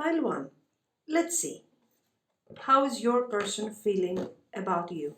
Pile 1. Let's see. How is your person feeling about you?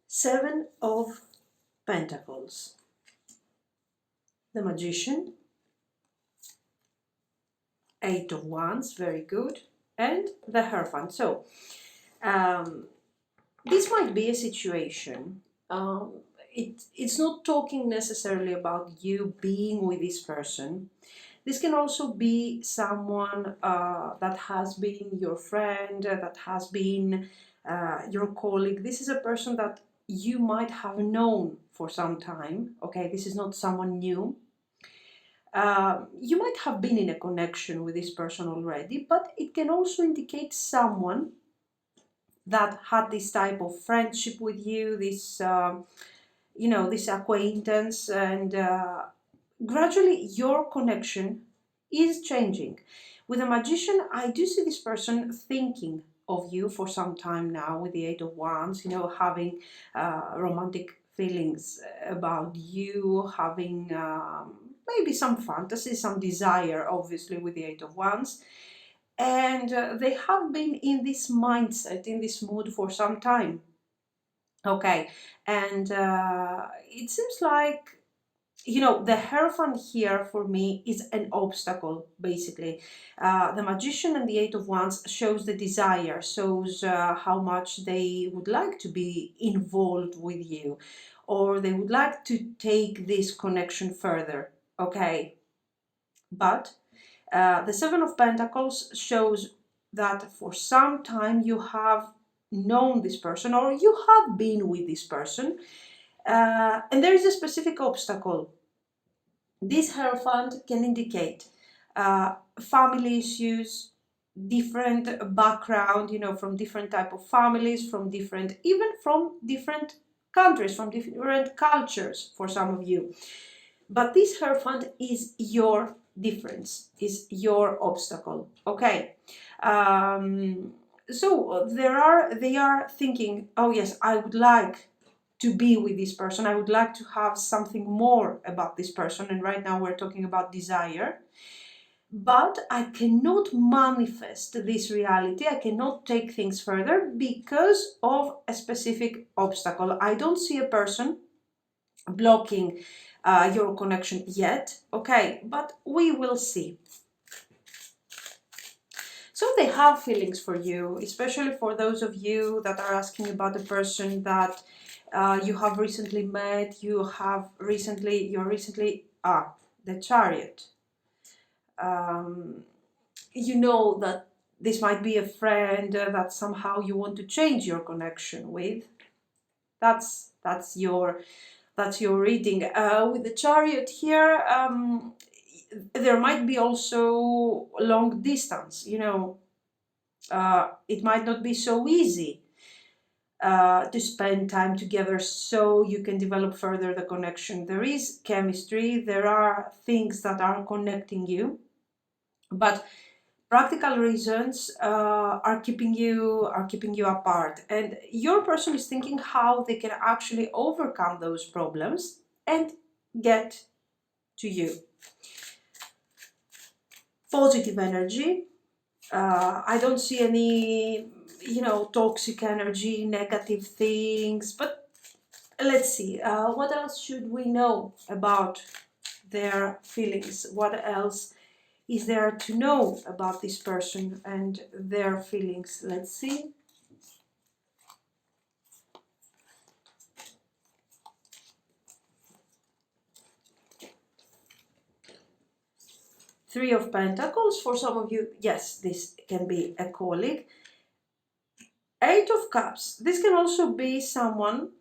Seven of Pentacles, the Magician, Eight of Wands, very good, and the Hierophant. So, this might be a situation. It's not talking necessarily about you being with this person. This can also be someone that has been your friend, that has been your colleague. This is a person that you might have known for some time. Okay, this is not someone new. You might have been in a connection with this person already, but it can also indicate someone that had this type of friendship with you, this this acquaintance, and gradually your connection is changing. With a Magician, I do see this person thinking of you for some time now with the Eight of Wands, having romantic feelings about you, having maybe some fantasy, some desire, obviously, with the Eight of Wands. And they have been in this mindset, in this mood for some time. Okay, and it seems like, the Hierophant here for me is an obstacle, basically. The Magician and the Eight of Wands shows the desire, shows how much they would like to be involved with you, or they would like to take this connection further. Okay, but the Seven of Pentacles shows that for some time you have known this person, or you have been with this person, and there is a specific obstacle. This Hierophant can indicate family issues, different background, from different type of families, even from different countries, from different cultures for some of you. But this Hierophant is your difference, is your obstacle. Okay. So they are thinking, oh yes, I would like to be with this person. I would like to have something more about this person. And right now we're talking about desire. But I cannot manifest this reality. I cannot take things further because of a specific obstacle. I don't see a person blocking your connection yet. Okay, but we will see. So they have feelings for you, especially for those of you that are asking about a person that you have recently met. You're recently the Chariot. You know that this might be a friend that somehow you want to change your connection with. That's your reading. With the Chariot here, there might be also long distance. It might not be so easy to spend time together so you can develop further the connection. There is chemistry, there are things that are connecting you, but practical reasons are keeping you apart, and your person is thinking how they can actually overcome those problems and get to you. Positive energy. I don't see any toxic energy, negative things, but let's see, what else should we know about their feelings? What else is there to know about this person and their feelings? Let's see. Three of Pentacles, for some of you, yes, this can be a colleague. Eight of Cups, this can also be someone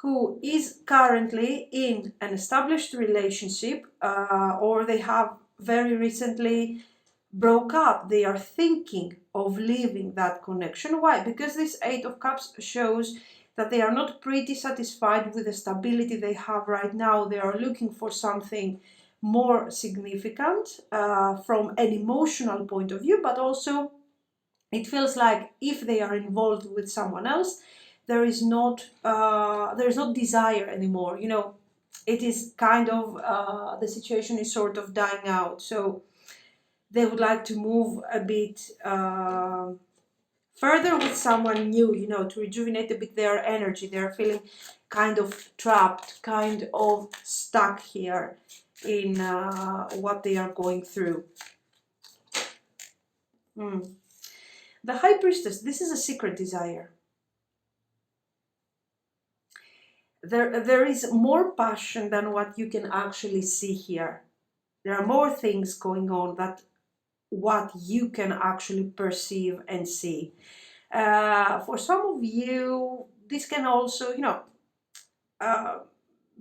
who is currently in an established relationship, or they have very recently broke up. They are thinking of leaving that connection. Why? Because this Eight of Cups shows that they are not pretty satisfied with the stability they have right now. They are looking for something more significant from an emotional point of view, but also it feels like if they are involved with someone else, there is not desire anymore. You know, it is kind of the situation is sort of dying out. So they would like to move a bit further with someone new, you know, to rejuvenate a bit their energy. They're feeling kind of trapped, kind of stuck here in what they are going through. The High Priestess, this is a secret desire. There is more passion than what you can actually see here. There are more things going on than what you can actually perceive and see. For some of you, this can also, you know,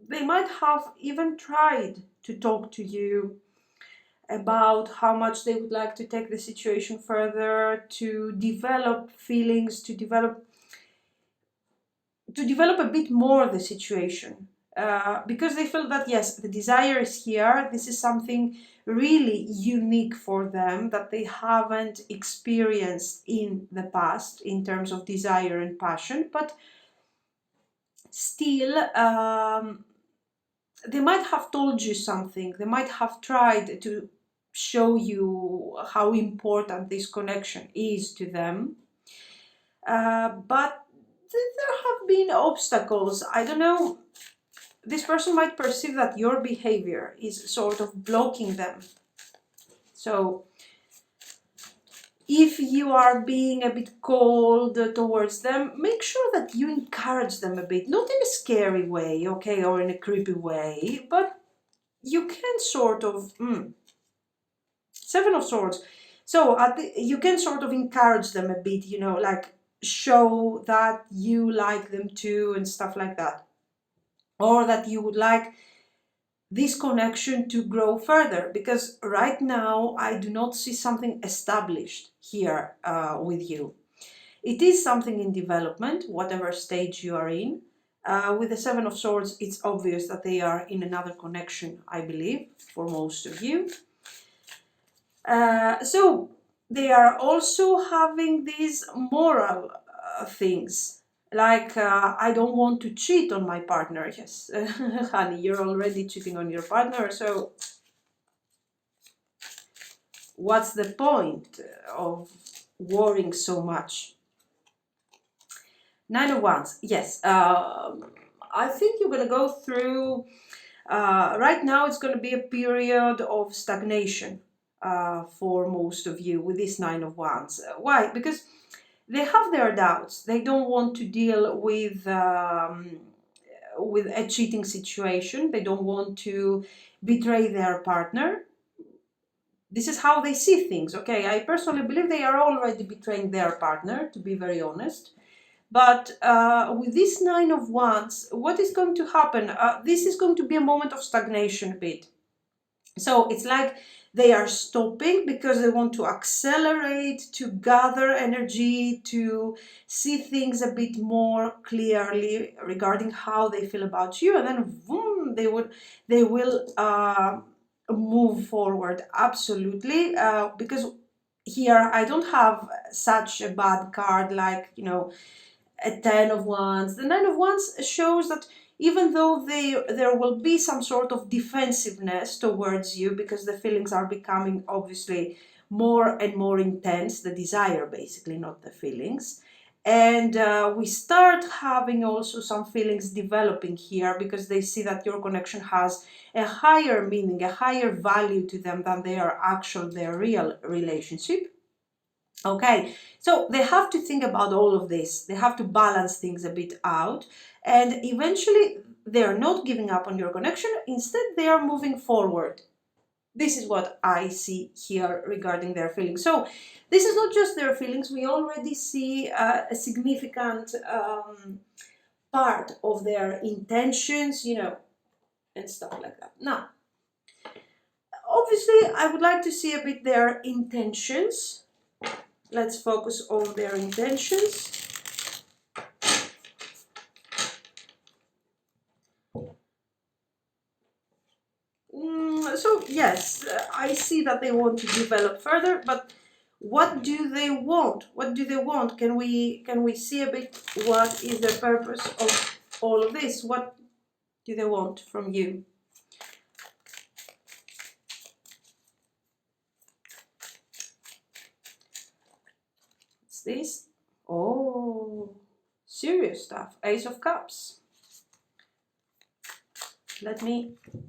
they might have even tried to talk to you about how much they would like to take the situation further, to develop feelings, to develop a bit more the situation, because they feel that yes, the desire is here. This is something really unique for them that they haven't experienced in the past in terms of desire and passion, but still they might have told you something. They might have tried to show you how important this connection is to them, but there have been obstacles. I don't know, this person might perceive that your behavior is sort of blocking them. So if you are being a bit cold towards them, make sure that you encourage them a bit, not in a scary way, okay, or in a creepy way, but you can sort of Seven of Swords. So you can sort of encourage them a bit, you know, like show that you like them too and stuff like that, or that you would like this connection to grow further, because right now I do not see something established here with you. It is something in development, whatever stage you are in. With the Seven of Swords, it's obvious that they are in another connection, I believe, for most of you. So they are also having these moral things, like I don't want to cheat on my partner. Yes, honey, you're already cheating on your partner, so what's the point of worrying so much? Nine of Wands, yes. I think you're going to go through, right now it's going to be a period of stagnation for most of you with this Nine of Wands. Why? Because they have their doubts. They don't want to deal with a cheating situation. They don't want to betray their partner. This is how they see things. Okay, I personally believe they are already betraying their partner, to be very honest. But with this Nine of Wands, what is going to happen? This is going to be a moment of stagnation a bit. So it's like they are stopping because they want to accelerate, to gather energy, to see things a bit more clearly regarding how they feel about you, and then boom, they will move forward. Absolutely, because here I don't have such a bad card like, you know, a Ten of Wands. The Nine of Wands shows that even though there will be some sort of defensiveness towards you, because the feelings are becoming obviously more and more intense, the desire basically, not the feelings. And we start having also some feelings developing here, because they see that your connection has a higher meaning, a higher value to them than their real relationship. Okay, so they have to think about all of this. They have to balance things a bit out, and eventually they are not giving up on your connection. Instead, they are moving forward. This is what I see here regarding their feelings. So this is not just their feelings. We already see a significant part of their intentions, you know, and stuff like that. Now, obviously, I would like to see a bit their intentions. Let's focus on their intentions. So yes, I see that they want to develop further, but what do they want? What do they want? Can we see a bit what is the purpose of all of this? What do they want from you? What's this? Oh, serious stuff. Ace of Cups.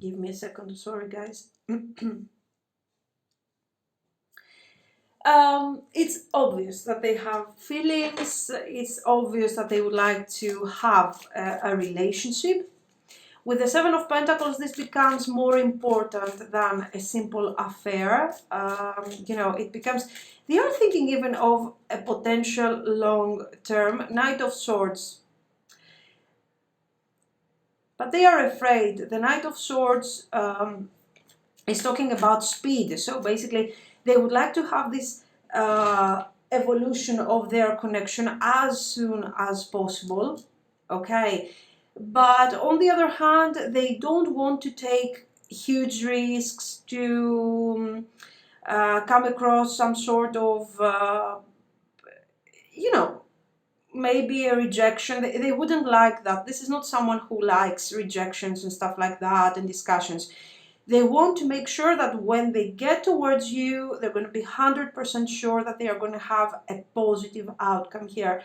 Give me a second. Sorry, guys. It's obvious that they have feelings. It's obvious that they would like to have a relationship. With the Seven of Pentacles, this becomes more important than a simple affair. You know, it becomes, they are thinking even of a potential long-term Knight of Swords. But they are afraid. The Knight of Swords is talking about speed. So basically, they would like to have this evolution of their connection as soon as possible. Okay. But on the other hand, they don't want to take huge risks to come across some sort of, you know, maybe a rejection. They wouldn't like that. This is not someone who likes rejections and stuff like that and discussions. They want to make sure that when they get towards you, they're going to be 100% sure that they are going to have a positive outcome here.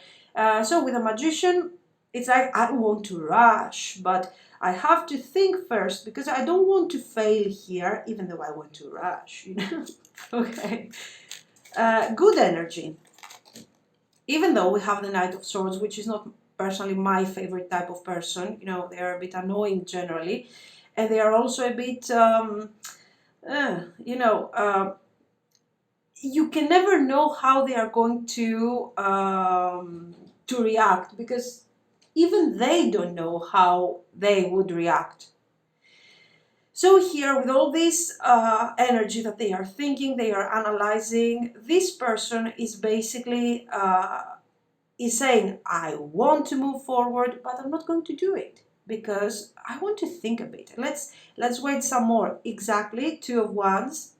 So with a Magician, it's like, I want to rush, but I have to think first because I don't want to fail here, even though I want to rush, you know? Okay. Good energy. Even though we have the Knight of Swords, which is not personally my favorite type of person, you know, they are a bit annoying generally. And they are also a bit, you know, you can never know how they are going to react, because even they don't know how they would react. So here, with all this energy that they are thinking, they are analyzing, this person is basically is saying, I want to move forward, but I'm not going to do it because I want to think a bit. Let's wait some more. Exactly, Two of Wands.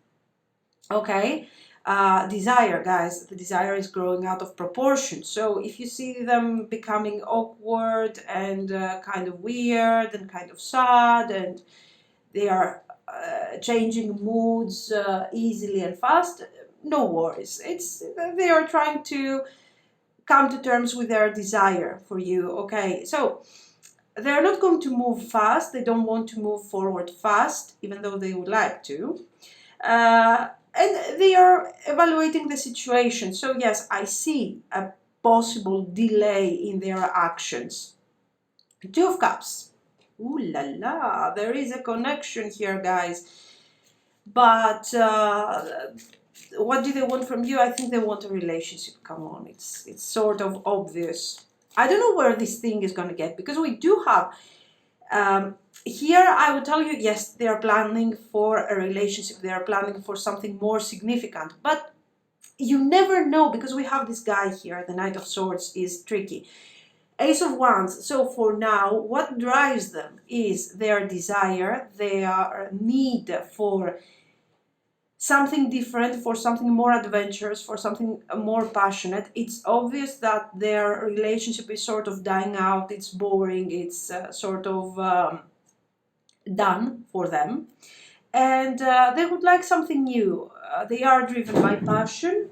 Okay. Desire, guys, the desire is growing out of proportion. So if you see them becoming awkward and kind of weird and kind of sad, and they are changing moods easily and fast, no worries. It's, they are trying to come to terms with their desire for you. Okay, so they're not going to move fast. They don't want to move forward fast, even though they would like to. And they are evaluating the situation. So yes, I see a possible delay in their actions. Two of Cups. Ooh la la, there is a connection here, guys. But what do they want from you? I think they want a relationship. Come on, it's sort of obvious. I don't know where this thing is going to get, because we do have here, I will tell you, yes, they are planning for a relationship. They are planning for something more significant. But you never know, because we have this guy here. The Knight of Swords is tricky. Ace of Wands. So for now, what drives them is their desire, their need for something different, for something more adventurous, for something more passionate. It's obvious that their relationship is sort of dying out. It's boring. It's sort of done for them. And they would like something new. They are driven by passion.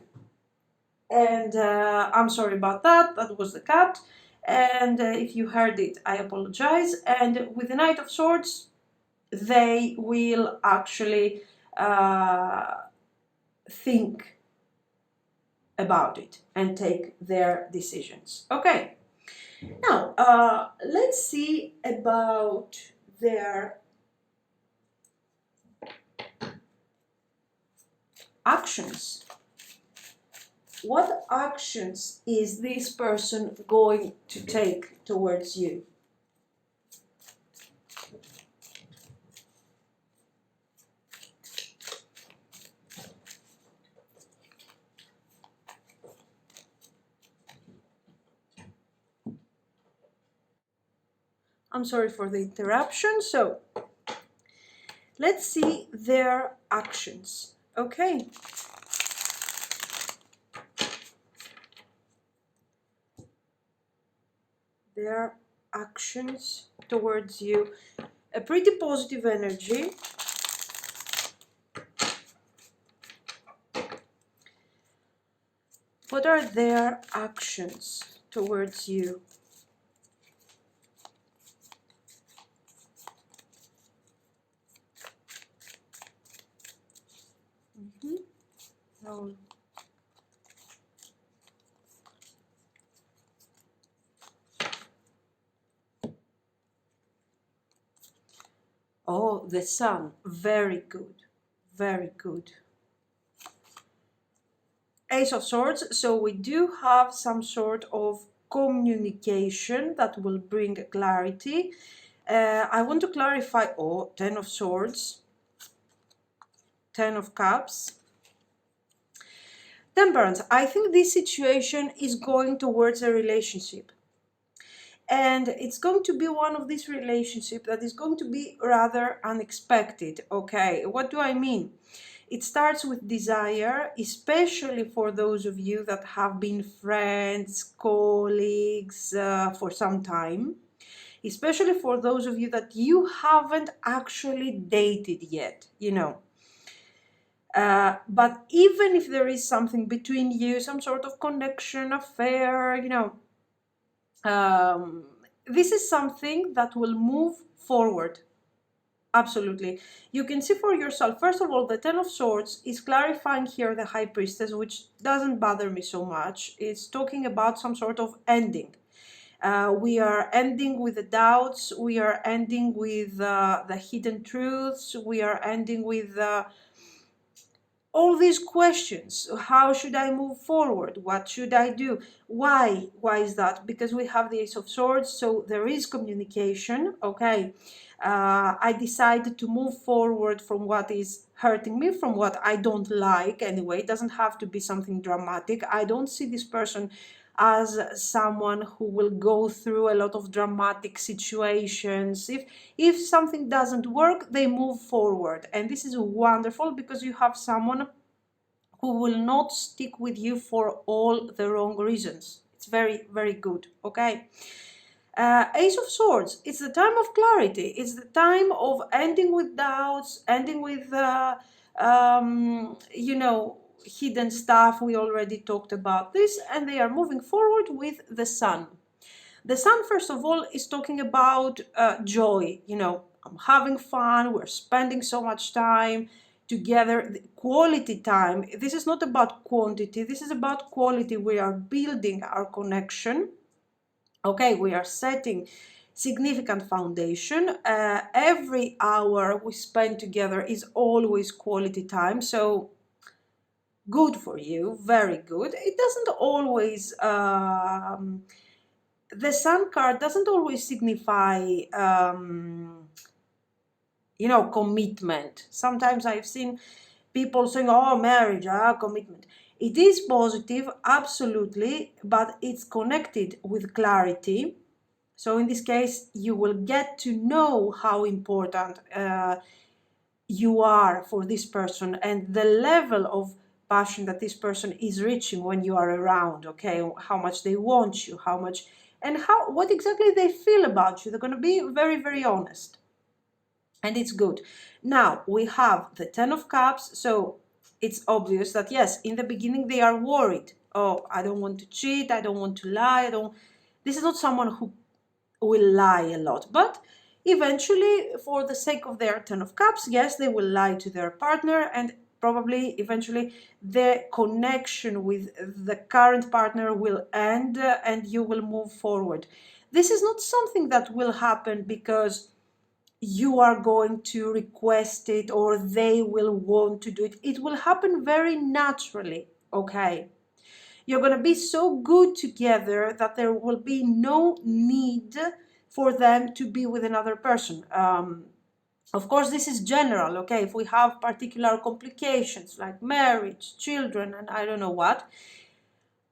And I'm sorry about that. That was the cat. And if you heard it, I apologize. And with the Knight of Swords, they will actually think about it and take their decisions. Okay. Now, let's see about their actions. What actions is this person going to take towards you? I'm sorry for the interruption. So let's see their actions. Okay. Their actions towards you. A pretty positive energy. What are their actions towards you? Oh. Oh, the sun. Very good. Very good. Ace of Swords. So we do have some sort of communication that will bring clarity. I want to clarify. Oh, Ten of Swords. Ten of Cups. Temperance. I think this situation is going towards a relationship. And it's going to be one of these relationships that is going to be rather unexpected. Okay, what do I mean? It starts with desire, especially for those of you that have been friends, colleagues for some time. Especially for those of you that you haven't actually dated yet, you know. But even if there is something between you, some sort of connection, affair, you know, this is something that will move forward. Absolutely. You can see for yourself, first of all, the Ten of Swords is clarifying here the High Priestess, which doesn't bother me so much. It's talking about some sort of ending. We are ending with the doubts. We are ending with the hidden truths. We are ending with all these questions. How should I move forward? What should I do? Why is that? Because we have the Ace of Swords, so there is communication. Okay, I decided to move forward from what is hurting me, from what I don't like anyway. It doesn't have to be something dramatic. I don't see this person as someone who will go through a lot of dramatic situations. If something doesn't work, they move forward, and this is wonderful because you have someone who will not stick with you for all the wrong reasons. It's very, very good. Okay. Ace of Swords, it's the time of clarity. It's the time of ending with doubts, ending with you know, hidden stuff. We already talked about this, and they are moving forward with the sun. The sun, first of all, is talking about joy. You know, I'm having fun. We're spending so much time together, quality time. This is not about quantity. This is about quality. We are building our connection. Okay, we are setting significant foundation. Every hour we spend together is always quality time. So good for you, very good. It doesn't always, the sun card doesn't always signify, you know, commitment. Sometimes I've seen people saying, oh, marriage, commitment. It is positive, absolutely, but it's connected with clarity. So in this case, you will get to know how important you are for this person and the level of passion that this person is reaching when you are around. Okay, how much they want you, how much, and what exactly they feel about you. They're going to be very, very honest, and it's good. Now we have the Ten of Cups, so it's obvious that yes, in the beginning they are worried. Oh, I don't want to cheat, I don't want to lie, this is not someone who will lie a lot, but eventually, for the sake of their Ten of Cups, yes, they will lie to their partner, and probably eventually the connection with the current partner will end and you will move forward. This is not something that will happen because you are going to request it or they will want to do it. It will happen very naturally, okay? You're going to be so good together that there will be no need for them to be with another person. Of course, this is general, okay? If we have particular complications like marriage, children, and I don't know what,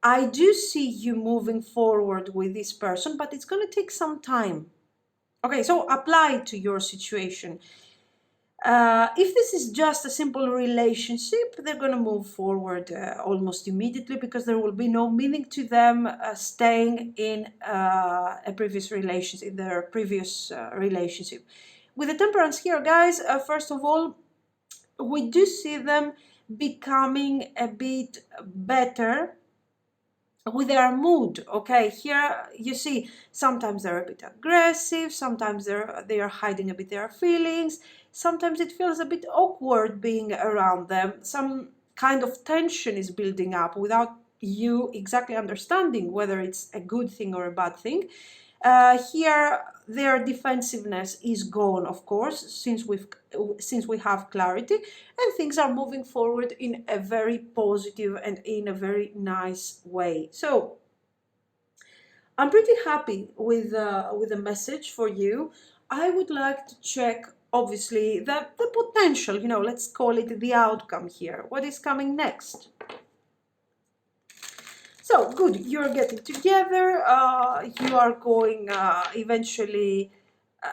I do see you moving forward with this person, but it's going to take some time. Okay, so apply it to your situation. If this is just a simple relationship, they're going to move forward almost immediately, because there will be no meaning to them staying in a previous relationship, in their previous relationship. With the temperance here, guys, first of all, we do see them becoming a bit better with their mood. Okay, here you see sometimes they're a bit aggressive, sometimes they are hiding a bit their feelings, sometimes it feels a bit awkward being around them, some kind of tension is building up without you exactly understanding whether it's a good thing or a bad thing. Here their defensiveness is gone, of course, since we have clarity, and things are moving forward in a very positive and in a very nice way. So I'm pretty happy with the message for you. I would like to check, obviously, the potential, let's call it the outcome here. What is coming next? So good, you're getting together, you are going eventually,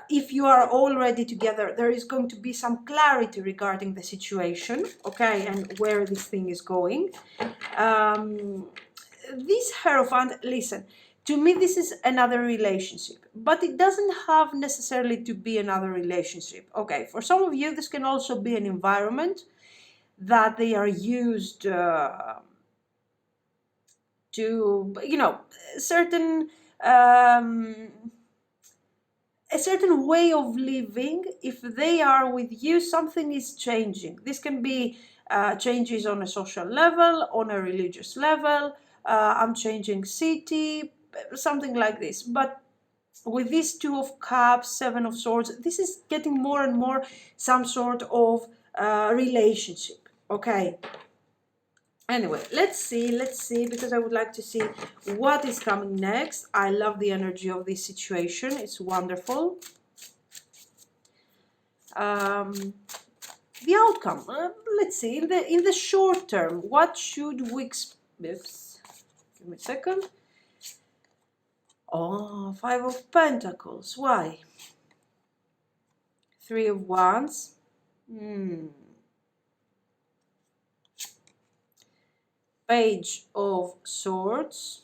if you are already together, there is going to be some clarity regarding the situation, okay, and where this thing is going. This Hierophant, listen, to me this is another relationship, but it doesn't have necessarily to be another relationship. Okay, for some of you this can also be an environment that they are used to, certain um, a certain way of living. If they are with you, something is changing. This can be changes on a social level, on a religious level. I'm changing city, something like this. But with these Two of Cups, Seven of Swords, this is getting more and more some sort of relationship. Okay. Anyway, let's see, because I would like to see what is coming next. I love the energy of this situation. It's wonderful. The outcome. Let's see. In the short term, what should we expect? Give me a second. Oh, Five of Pentacles. Why? Three of Wands. Page of Swords.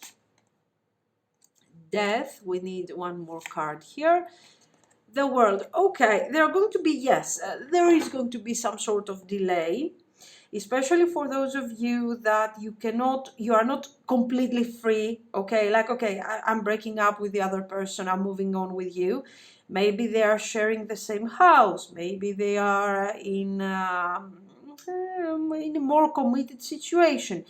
Death. We need one more card here. The World. Okay, there are going to be, yes, there is going to be some sort of delay, especially for those of you that you are not completely free. Okay, like, okay, I'm breaking up with the other person, I'm moving on with you. Maybe they are sharing the same house, maybe they are in a more committed situation.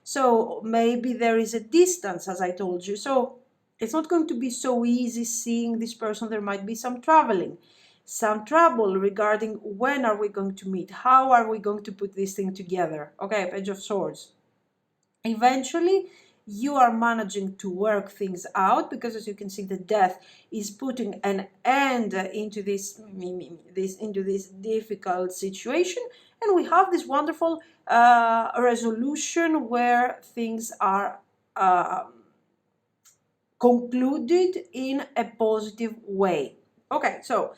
So maybe there is a distance, as I told you. So it's not going to be so easy seeing this person. There might be some traveling, some trouble regarding when are we going to meet, how are we going to put this thing together. Okay, Page of Swords. Eventually, you are managing to work things out, because as you can see, the Death is putting an end into this difficult situation, and we have this wonderful resolution where things are concluded in a positive way. Okay, so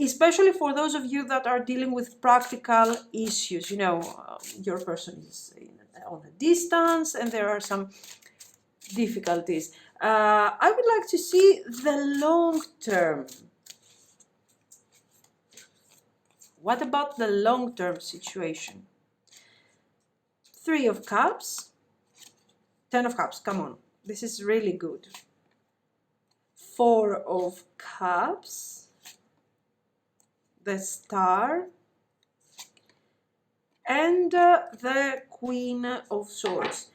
especially for those of you that are dealing with practical issues, your person is on a distance and there are some difficulties. I would like to see the long term. What about the long term situation? Three of Cups, Ten of Cups, come on, this is really good. Four of Cups, the Star, and the Queen of Swords.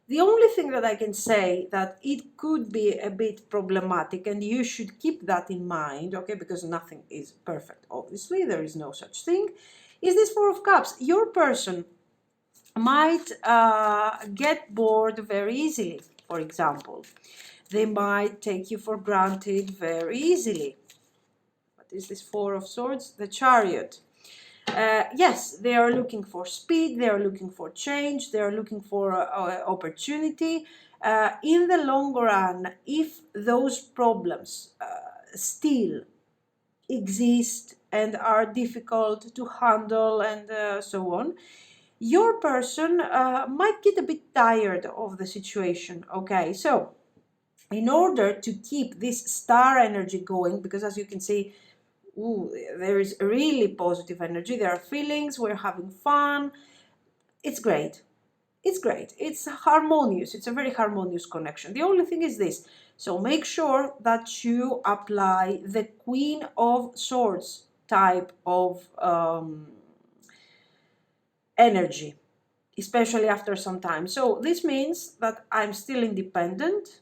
The only thing that I can say that it could be a bit problematic, and you should keep that in mind, okay, because nothing is perfect, obviously, there is no such thing, is this Four of Cups. Your person might get bored very easily, for example. They might take you for granted very easily. What is this Four of Swords? The Chariot. Yes, they are looking for speed, they are looking for change, they are looking for opportunity, In the long run, if those problems still exist and are difficult to handle and so on, your person might get a bit tired of the situation. Okay, so in order to keep this star energy going, because as you can see, ooh, there is really positive energy, there are feelings, we're having fun, it's great. It's great. It's harmonious. It's a very harmonious connection. The only thing is this. So make sure that you apply the Queen of Swords type of energy, especially after some time. So this means that I'm still independent.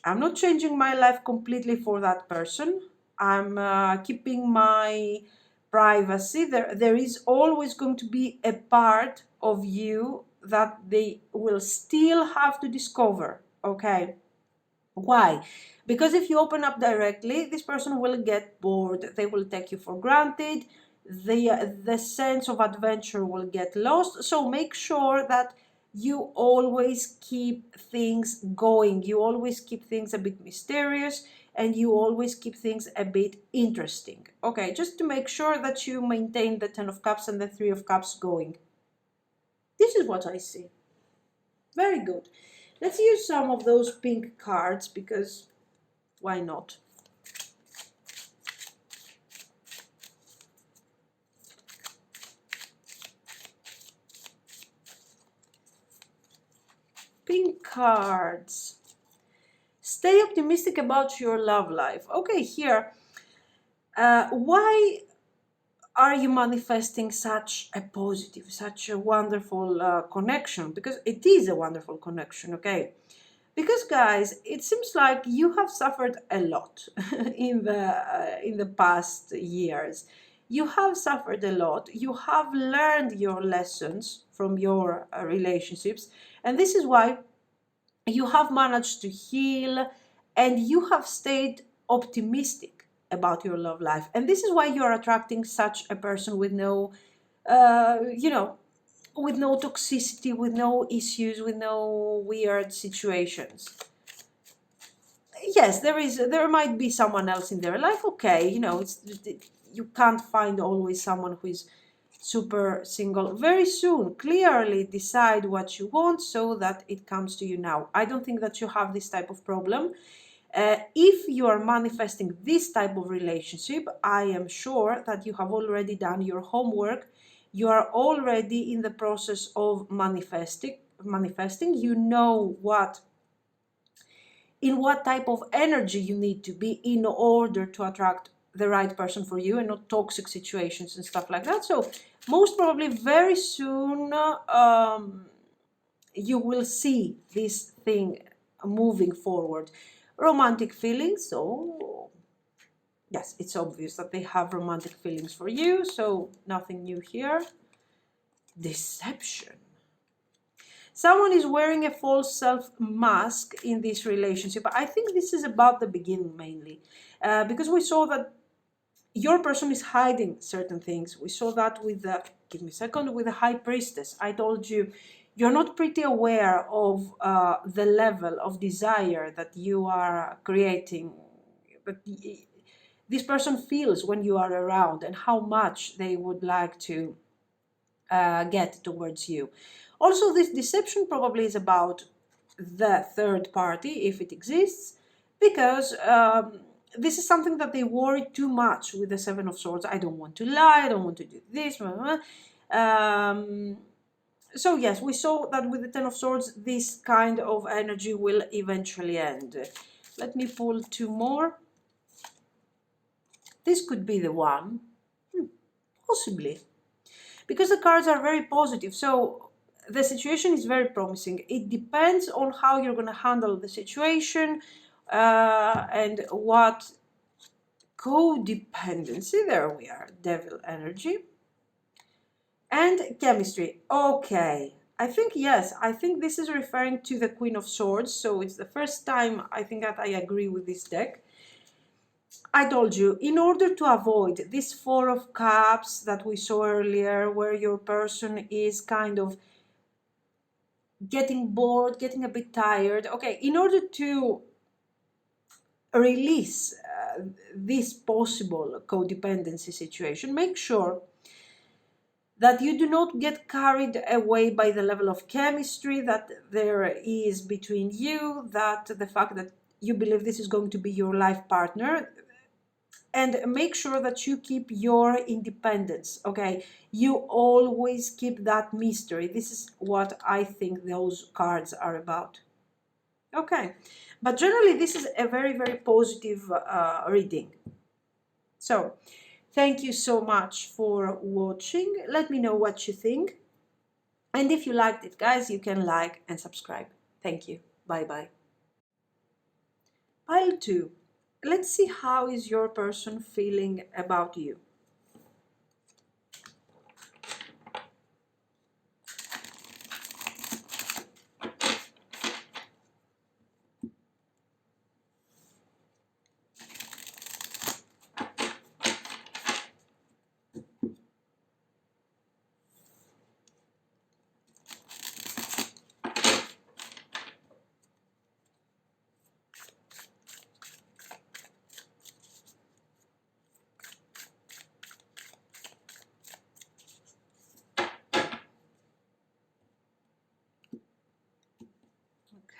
I'm not changing my life completely for that person. I'm keeping my privacy. There is always going to be a part of you that they will still have to discover. Okay. Why? Because if you open up directly, this person will get bored. They will take you for granted. The sense of adventure will get lost. So make sure that you always keep things going. You always keep things a bit mysterious, and you always keep things a bit interesting. Okay, just to make sure that you maintain the Ten of Cups and the Three of Cups going. This is what I see. Very good. Let's use some of those pink cards, because why not? Pink cards. Stay optimistic about your love life. Okay, here. Why are you manifesting such a positive, such a wonderful connection? Because it is a wonderful connection, okay? Because guys, it seems like you have suffered a lot in the past years. You have suffered a lot. You have learned your lessons from your relationships, and this is why you have managed to heal, and you have stayed optimistic about your love life. And this is why you are attracting such a person with no, you know, with no toxicity, with no issues, with no weird situations. Yes, there might be someone else in their life. Okay, you know, you can't find always someone who is super single. Very soon, clearly decide what you want so that it comes to you now. I don't think that you have this type of problem. If you are manifesting this type of relationship, I am sure that you have already done your homework. You are already in the process of manifesting. You know in what type of energy you need to be in order to attract the right person for you, and not toxic situations and stuff like that. So most probably very soon you will see this thing moving forward. Romantic feelings. So yes, it's obvious that they have romantic feelings for you, so nothing new here. Deception. Someone is wearing a false self mask in this relationship. I think this is about the beginning mainly, because we saw that your person is hiding certain things. We saw that with the, give me a second, with the High Priestess. I told you, you're not pretty aware of the level of desire that you are creating, that this person feels when you are around, and how much they would like to get towards you. Also, this deception probably is about the third party, if it exists, because this is something that they worry too much with the Seven of Swords. I don't want to lie, I don't want to do this. So yes, we saw that with the Ten of Swords, this kind of energy will eventually end. Let me pull two more. This could be the one. Possibly. Because the cards are very positive. So the situation is very promising. It depends on how you're going to handle the situation and what codependency. There we are. Devil energy. And chemistry. Okay. I think, yes, I think this is referring to the Queen of Swords. So it's the first time I think that I agree with this deck. I told you, in order to avoid this Four of Cups that we saw earlier, where your person is kind of getting bored, getting a bit tired. Okay, in order to release this possible codependency situation, make sure that you do not get carried away by the level of chemistry that there is between you, that the fact that you believe this is going to be your life partner, and make sure that you keep your independence. Okay, you always keep that mystery. This is what I think those cards are about. Okay, but generally this is a very, very positive reading. So thank you so much for watching. Let me know what you think. And if you liked it, guys, you can like and subscribe. Thank you. Bye bye. Pile 2. Let's see how is your person feeling about you.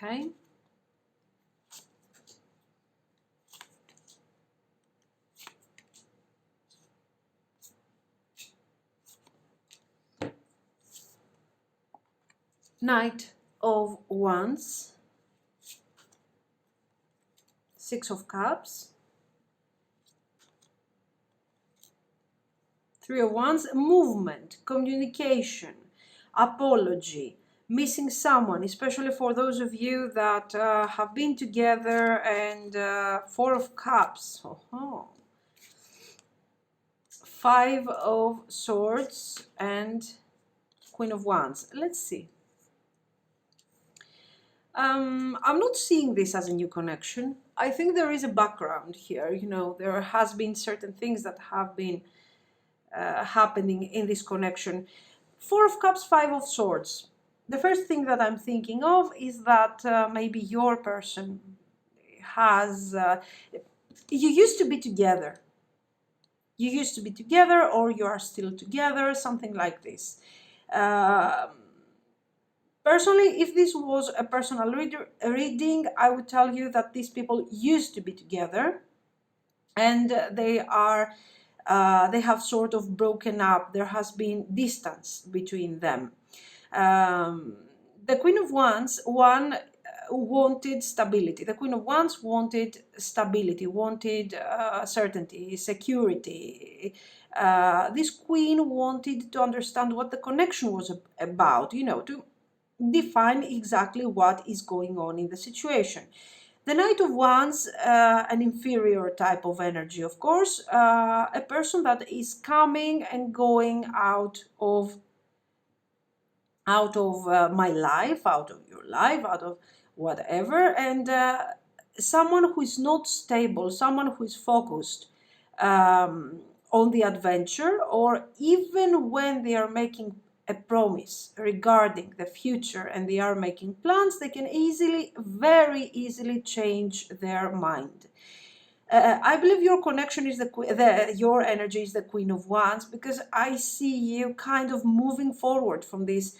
Okay. Knight of Wands, Six of Cups, Three of Wands, movement, communication, apology, missing someone, especially for those of you that have been together, and Four of Cups, Five of Swords, and Queen of Wands. Let's see. I'm not seeing this as a new connection. I think there is a background here. You know, there has been certain things that have been happening in this connection. Four of Cups, Five of Swords. The first thing that I'm thinking of is that maybe your person has, you used to be together. You used to be together, or you are still together, something like this. Personally, if this was a personal reading, I would tell you that these people used to be together, and they have sort of broken up. There has been distance between them. The Queen of Wands, one wanted stability. The Queen of Wands wanted stability, wanted certainty, security. This queen wanted to understand what the connection was about, you know, to define exactly what is going on in the situation. The Knight of Wands, an inferior type of energy, of course, a person that is coming and going out of my life, out of your life, out of whatever, and someone who is not stable, someone who is focused on the adventure, or even when they are making a promise regarding the future and they are making plans, they can easily, very easily change their mind. I believe your connection is your energy is the Queen of Wands, because I see you kind of moving forward from this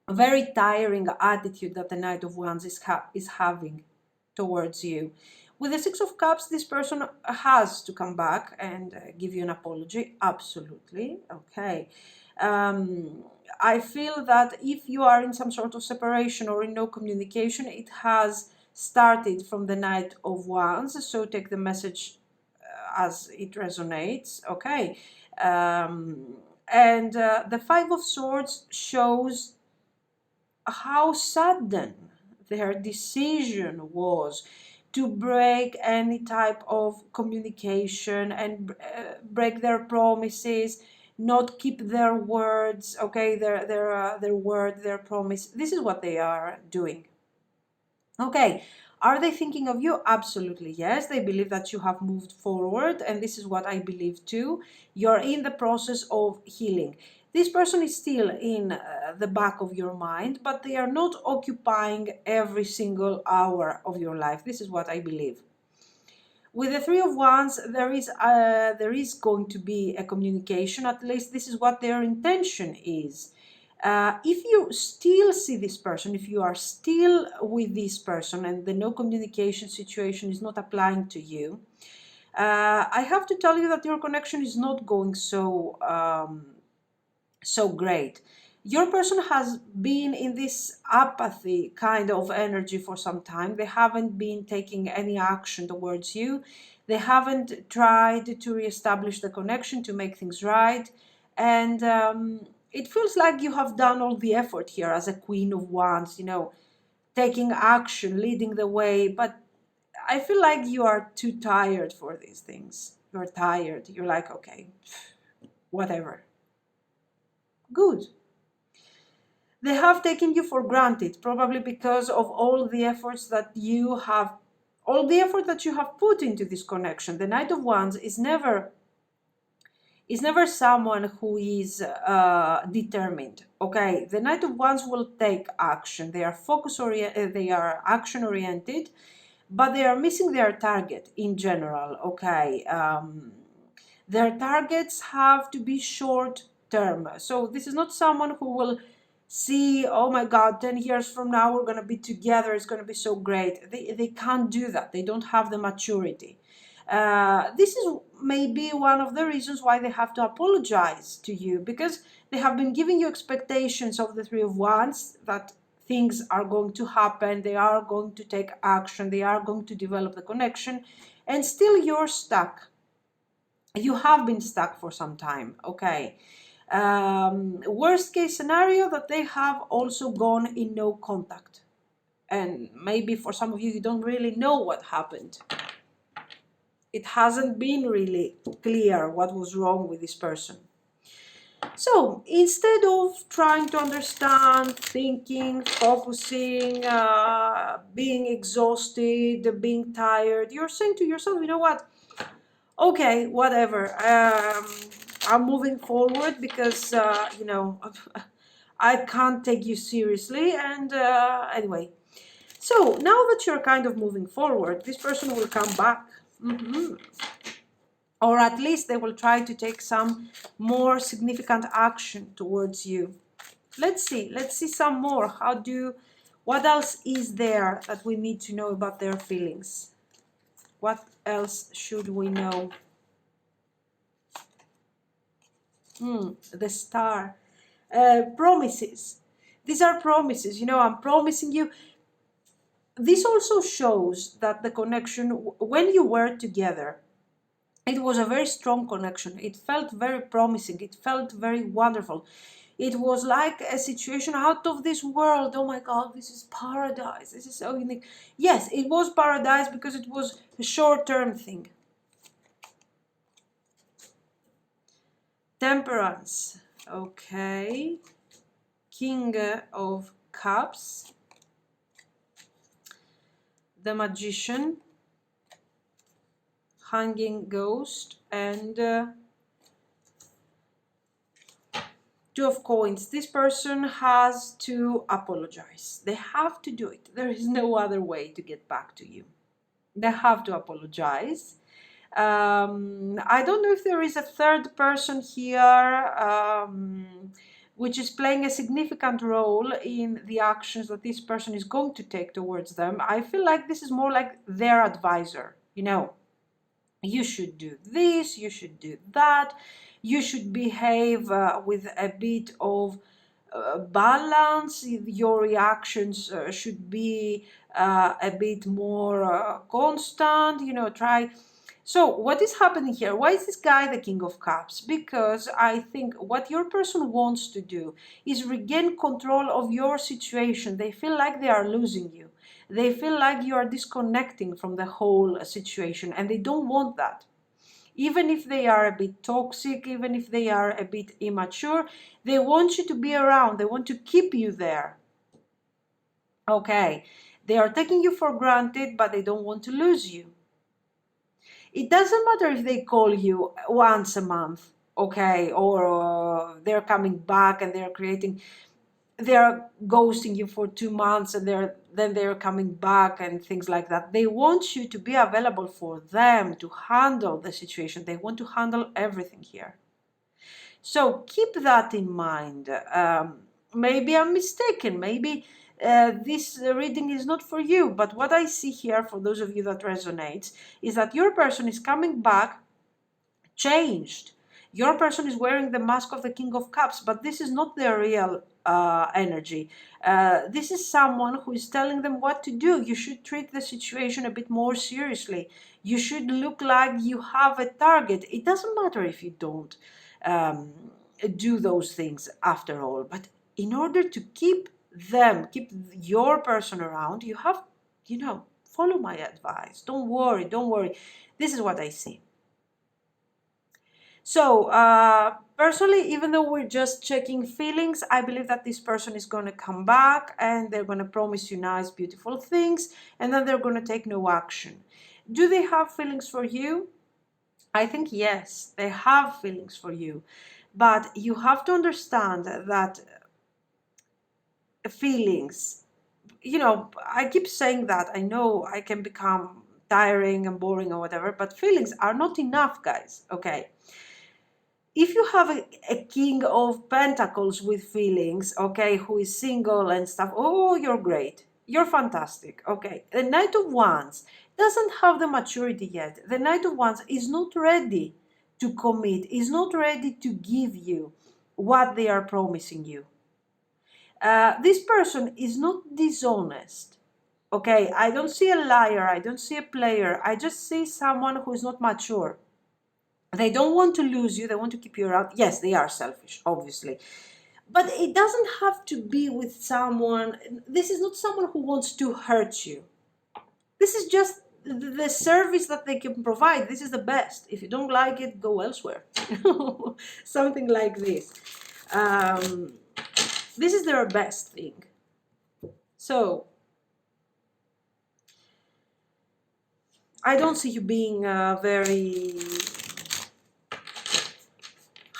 very tiring attitude that the Knight of Wands is having towards you. With the Six of Cups, this person has to come back and give you an apology. Absolutely. Okay. I feel that if you are in some sort of separation or in no communication, it has started from the Knight of Wands. So take the message as it resonates. Okay. And the Five of Swords shows how sudden their decision was to break any type of communication and break their promises, not keep their words, okay, their word, their promise. This is what they are doing. Okay, are they thinking of you? Absolutely, yes. They believe that you have moved forward, and this is what I believe too. You're in the process of healing. This person is still in the back of your mind, but they are not occupying every single hour of your life. This is what I believe. With the Three of Wands, there is going to be a communication. At least this is what their intention is. If you still see this person, if you are still with this person and the no communication situation is not applying to you, I have to tell you that your connection is not going so great. Your person has been in this apathy kind of energy for some time. They haven't been taking any action towards you. They haven't tried to reestablish the connection, to make things right. And it feels like you have done all the effort here as a Queen of Wands, taking action, leading the way. But I feel like you are too tired for these things. You're tired. You're like, okay, whatever. Good. They have taken you for granted, probably because of all the efforts that you have, all the effort that you have put into this connection. The Knight of Wands is never someone who is determined. Okay, the Knight of Wands will take action. They are they are action oriented, but they are missing their target in general. Okay, their targets have to be short term. So this is not someone who will see, oh my God, 10 years from now we're going to be together, it's going to be so great. They can't do that. They don't have the maturity. This is maybe one of the reasons why they have to apologize to you, because they have been giving you expectations of the Three of Wands that things are going to happen, they are going to take action, they are going to develop the connection, and still you're stuck. You have been stuck for some time. Okay. Worst case scenario, that they have also gone in no contact. And maybe for some of you, you don't really know what happened. It hasn't been really clear what was wrong with this person. So instead of trying to understand, thinking, focusing, being exhausted, being tired, you're saying to yourself, you know what? Okay, whatever. I'm moving forward because, I can't take you seriously. And anyway, so now that you're kind of moving forward, this person will come back. Or at least they will try to take some more significant action towards you. Let's see some more. What else is there that we need to know about their feelings? What else should we know? The Star. Promises. These are promises. I'm promising you. This also shows that the connection, when you were together, it was a very strong connection. It felt very promising. It felt very wonderful. It was like a situation out of this world. Oh my God, this is paradise. This is so unique. Yes, it was paradise because it was a short-term thing. Temperance. Okay. King of Cups. The Magician. Hanging Ghost. And Two of Coins. This person has to apologize. They have to do it. There is no other way to get back to you. They have to apologize. I don't know if there is a third person here which is playing a significant role in the actions that this person is going to take towards them. I feel like this is more like their advisor. You should do this, you should do that, you should behave with a bit of balance. Your reactions should be a bit more constant. Try. So what is happening here? Why is this guy the King of Cups? Because I think what your person wants to do is regain control of your situation. They feel like they are losing you. They feel like you are disconnecting from the whole situation, and they don't want that. Even if they are a bit toxic, even if they are a bit immature, they want you to be around. They want to keep you there. Okay, they are taking you for granted, but they don't want to lose you. It doesn't matter if they call you once a month okay, or they're coming back and they're ghosting you for 2 months, and they're coming back and things like that. They want you to be available for them to handle the situation. They want to handle everything here. So keep that in mind. Maybe I'm mistaken. Maybe this reading is not for you. But what I see here, for those of you that resonates, is that your person is coming back changed. Your person is wearing the mask of the King of Cups, but this is not their real energy. This is someone who is telling them what to do. You should treat the situation a bit more seriously. You should look like you have a target. It doesn't matter if you don't um, do those things after all, but in order to keep keep your person around, you have, follow my advice. Don't worry, don't worry. This is what I see. So, personally, even though we're just checking feelings, I believe that this person is going to come back and they're going to promise you nice, beautiful things, and then they're going to take no action. Do they have feelings for you? I think yes, they have feelings for you. But you have to understand that feelings, I keep saying that. I know I can become tiring and boring or whatever, but feelings are not enough, guys, okay? If you have a king of pentacles with feelings, okay, who is single and stuff, oh, you're great. You're fantastic, okay. The Knight of Wands doesn't have the maturity yet. The Knight of Wands is not ready to commit, is not ready to give you what they are promising you. This person is not dishonest, okay. I don't see a liar, I don't see a player, I just see someone who is not mature. They don't want to lose you. They want to keep you around. Yes, they are selfish, obviously. But it doesn't have to be with someone. This is not someone who wants to hurt you. This is just the service that they can provide. This is the best. If you don't like it, go elsewhere. Something like this. This is their best thing. So, I don't see you being very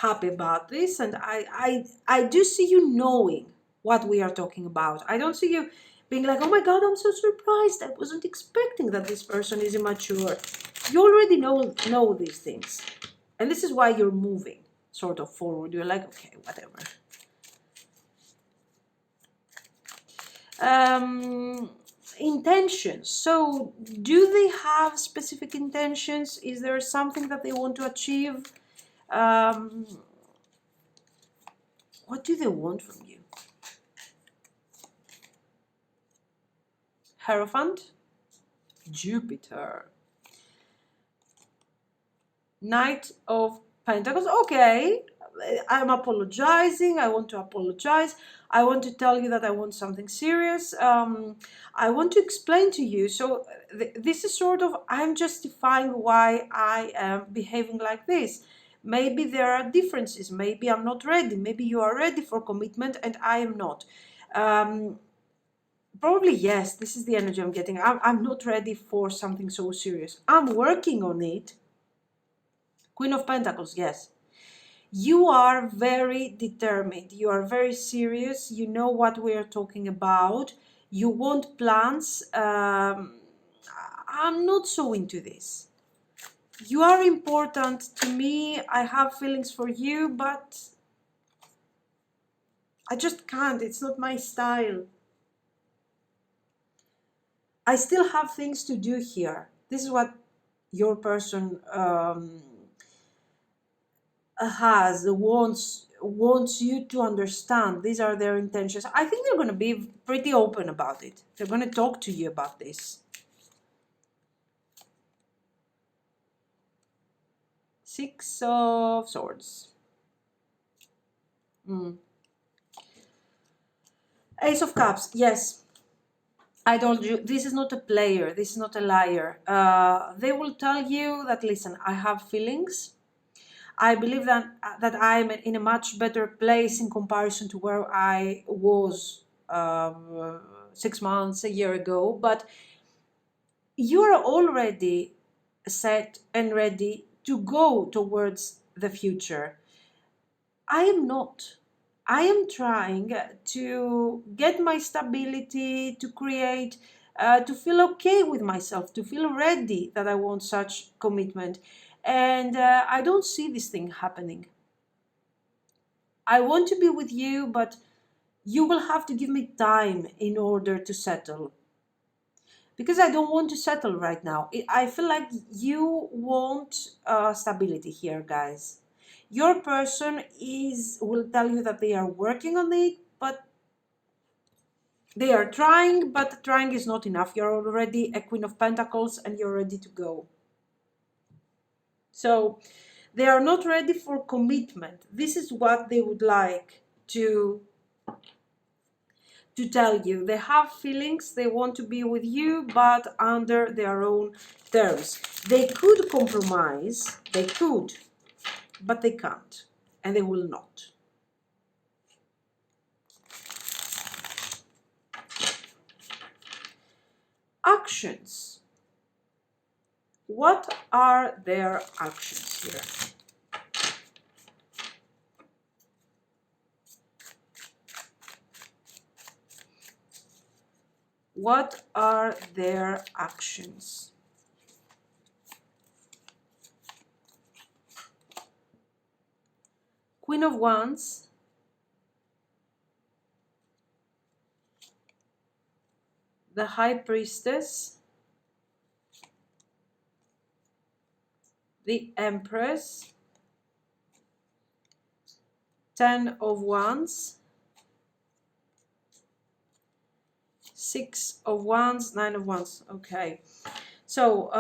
happy about this, and I do see you knowing what we are talking about. I don't see you being like, oh my god, I'm so surprised, I wasn't expecting that this person is immature. You already know these things, and this is why you're moving sort of forward. You're like, okay, whatever. Intentions. So do they have specific intentions? Is there something that they want to achieve? What do they want from you? Hierophant, Jupiter, Knight of Pentacles. Okay, I'm apologizing. I want to apologize. I want to tell you that I want something serious. I want to explain to you. So this is sort of, I'm justifying why I am behaving like this. Maybe there are differences. Maybe I'm not ready. Maybe you are ready for commitment and I am not. Probably yes, this is the energy I'm getting. I'm not ready for something so serious. I'm working on it. Queen of Pentacles, yes. You are very determined. You are very serious. You know what we are talking about. You want plans. I'm not so into this. You are important to me. I have feelings for you, but I just can't. It's not my style. I still have things to do here. This is what your person wants you to understand. These are their intentions. I think they're going to be pretty open about it. They're going to talk to you about this. Six of Swords. Ace of Cups. Yes. I told you, this is not a player. This is not a liar. They will tell you that, listen, I have feelings. I believe that I'm in a much better place in comparison to where I was 6 months, a year ago. But you're already set and ready to go towards the future. I am not. I am trying to get my stability, to create, to feel okay with myself, to feel ready that I want such commitment. And I don't see this thing happening. I want to be with you, but you will have to give me time in order to settle. Because I don't want to settle right now. I feel like you want stability here, guys. Your person will tell you that they are working on it, but they are trying, but trying is not enough. You're already a Queen of Pentacles and you're ready to go. So they are not ready for commitment. This is what they would like to tell you. They have feelings, they want to be with you, but under their own terms. They could compromise, they could, but they can't, and they will not. Actions. What are their actions here? What are their actions? Queen of Wands, the High Priestess, the Empress, Ten of Wands, Six of Wands, Nine of Wands. Okay, so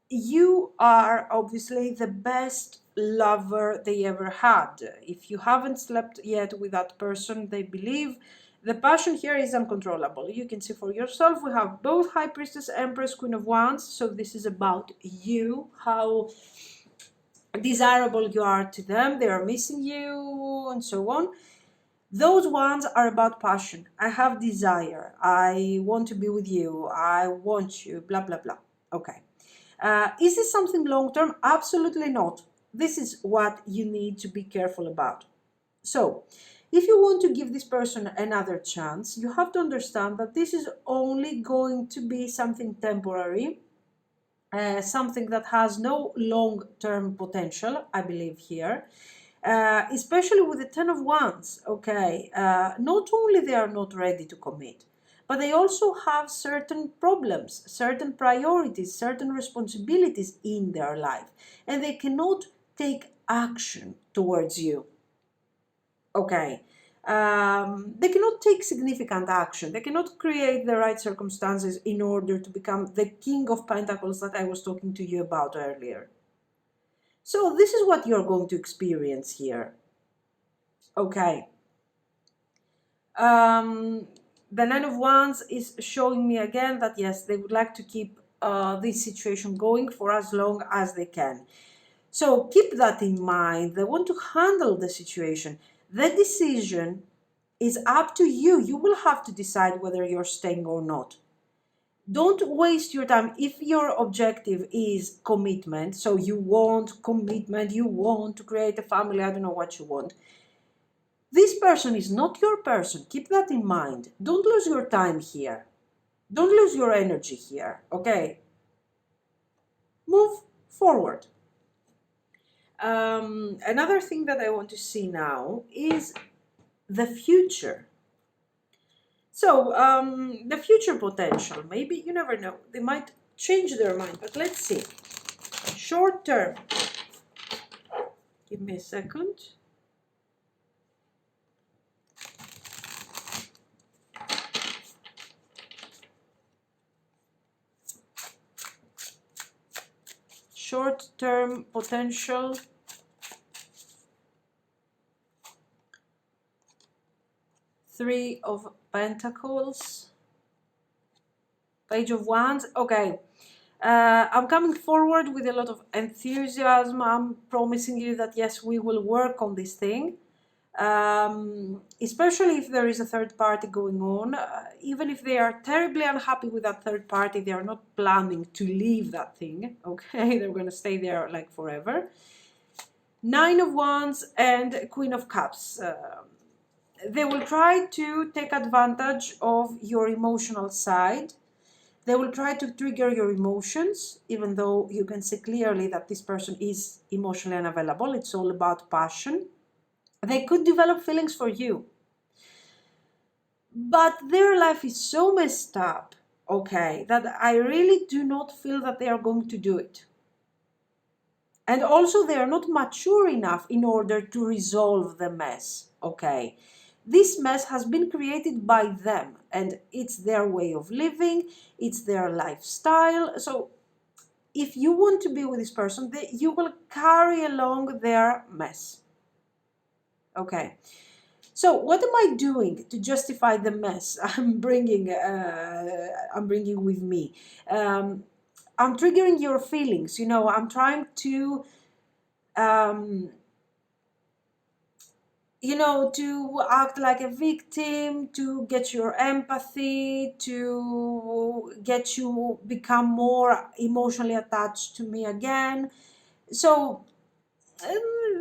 you are obviously the best lover they ever had. If you haven't slept yet with that person, they believe the passion here is uncontrollable. You can see for yourself. We have both High Priestess, Empress, Queen of Wands. So this is about you, how desirable you are to them. They are missing you and so on. Those ones are about passion. I have desire. I want to be with you. I want you, blah, blah, blah. Okay. Is this something long-term? Absolutely not. This is what you need to be careful about. So, if you want to give this person another chance, you have to understand that this is only going to be something temporary, something that has no long-term potential, I believe here. Especially with the Ten of Wands, okay, not only they are not ready to commit, but they also have certain problems, certain priorities, certain responsibilities in their life, and they cannot take action towards you, okay. They cannot take significant action. They cannot create the right circumstances in order to become the King of Pentacles that I was talking to you about earlier. So this is what you're going to experience here. Okay. The Nine of Wands is showing me again that yes, they would like to keep this situation going for as long as they can. So keep that in mind. They want to handle the situation. The decision is up to you. You will have to decide whether you're staying or not. Don't waste your time. If your objective is commitment, so you want commitment, you want to create a family, I don't know what you want. This person is not your person. Keep that in mind. Don't lose your time here. Don't lose your energy here, okay? Move forward. Another thing that I want to see now is the future. So, the future potential, maybe, you never know. They might change their mind, but let's see. Short term. Give me a second. Short-term potential. Three of Pentacles. Page of Wands. Okay. I'm coming forward with a lot of enthusiasm. I'm promising you that yes, we will work on this thing. Especially if there is a third party going on. Even if they are terribly unhappy with that third party, they are not planning to leave that thing. Okay, they're going to stay there like forever. Nine of Wands and Queen of Cups. They will try to take advantage of your emotional side. They will try to trigger your emotions, even though you can see clearly that this person is emotionally unavailable. It's all about passion. They could develop feelings for you, but their life is so messed up, okay, that I really do not feel that they are going to do it. And also, they are not mature enough in order to resolve the mess, okay? This mess has been created by them, and it's their way of living, it's their lifestyle. So if you want to be with this person, you will carry along their mess, okay? So what am I doing to justify the mess I'm bringing with me? I'm triggering your feelings. You know, I'm trying to um, to act like a victim, to get your empathy, to get you become more emotionally attached to me again. So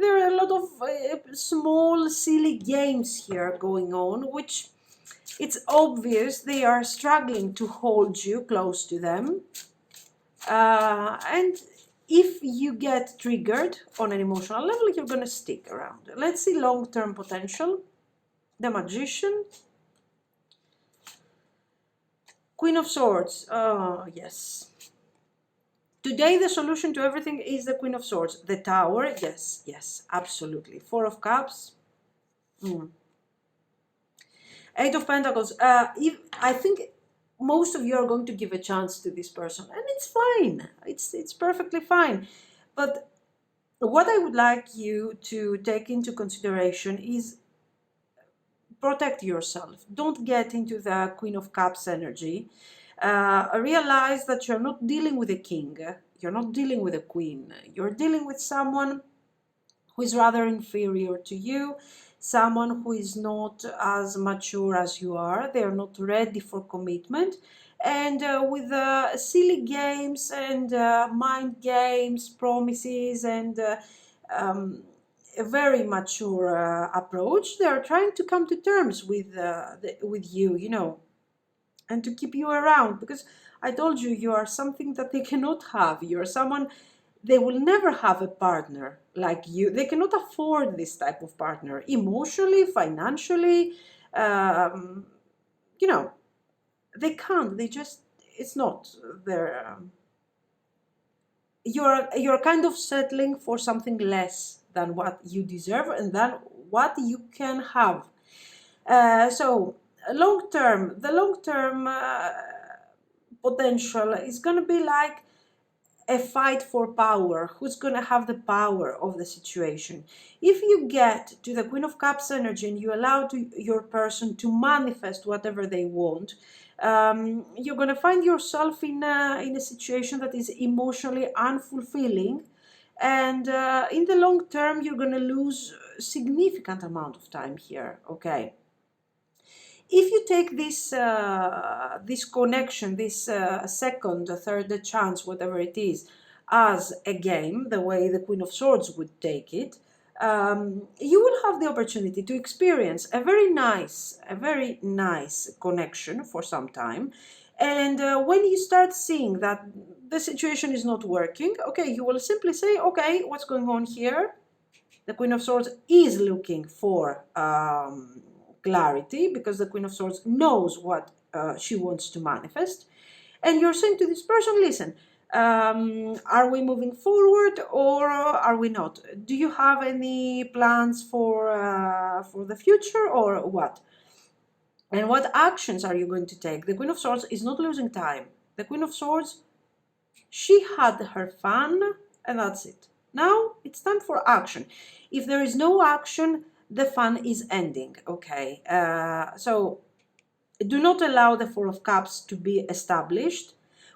there are a lot of small, silly games here going on, which it's obvious they are struggling to hold you close to them. And if you get triggered on an emotional level, you're going to stick around. Let's see long-term potential. The Magician. Queen of Swords. Oh, yes. Today, the solution to everything is the Queen of Swords. The Tower. Yes, yes, absolutely. Four of Cups. Eight of Pentacles. I think most of you are going to give a chance to this person, and it's fine. It's perfectly fine. But what I would like you to take into consideration is protect yourself. Don't get into the Queen of Cups energy. Realize that you're not dealing with a king. You're not dealing with a queen. You're dealing with someone who is rather inferior to you, someone who is not as mature as you are. They are not ready for commitment. And with silly games and mind games, promises, and a very mature approach, they are trying to come to terms with you, you know, and to keep you around, because I told you, you are something that they cannot have. You're someone they will never have a partner like you. They cannot afford this type of partner emotionally, financially. Um, you know, they can't. They just, it's not their. You're kind of settling for something less than what you deserve and than what you can have. So the long term potential is going to be like a fight for power. Who's going to have the power of the situation? If you get to the Queen of Cups energy and you allow your person to manifest whatever they want, you're going to find yourself in a situation that is emotionally unfulfilling, and in the long term you're going to lose a significant amount of time here, okay? If you take this connection, this second, third chance, whatever it is, as a game, the way the Queen of Swords would take it, you will have the opportunity to experience a very nice connection for some time. And when you start seeing that the situation is not working, okay, you will simply say, okay, what's going on here? The Queen of Swords is looking for clarity, because the Queen of Swords knows what she wants to manifest. And you're saying to this person, listen, are we moving forward or are we not? Do you have any plans for the future or what? And what actions are you going to take? The Queen of Swords is not losing time. The Queen of Swords, she had her fun and that's it. Now it's time for action. If there is no action, the fun is ending, okay? So do not allow the Four of Cups to be established.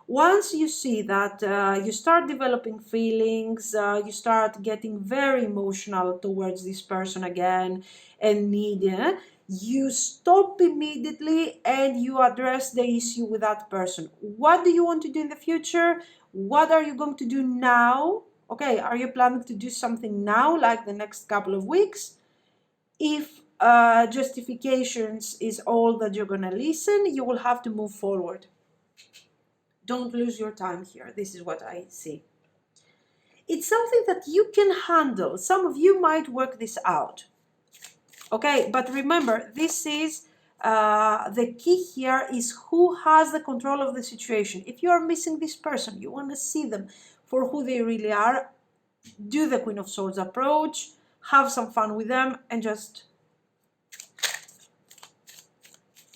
Once you see that you start developing feelings, you start getting very emotional towards this person again and you stop immediately and you address the issue with that person. What do you want to do in the future? What are you going to do now Okay, are you planning to do something now, like the next couple of weeks? If justifications is all that you're gonna listen, you will have to move forward. Don't lose your time here. This is what I see. It's something that you can handle. Some of you might work this out. Okay, but remember, this is the key here is who has the control of the situation. If you are missing this person, you want to see them for who they really are, do the Queen of Swords approach, have some fun with them, and just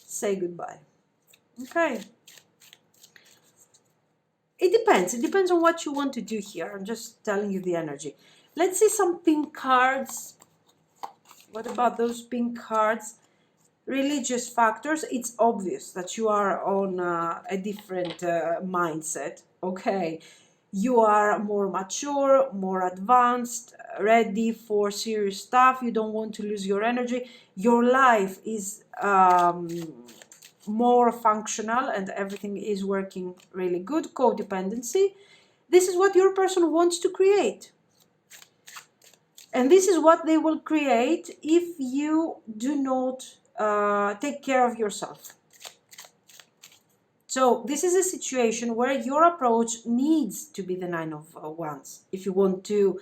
say goodbye. Okay. It depends. It depends on what you want to do here. I'm just telling you the energy. Let's see some pink cards. What about those pink cards? Religious factors. It's obvious that you are on a different mindset. Okay. You are more mature, more advanced, ready for serious stuff. You don't want to lose your energy. Your life is more functional and everything is working really good. Codependency. This is what your person wants to create. And this is what they will create if you do not take care of yourself. So this is a situation where your approach needs to be the Nine of Wands if you want to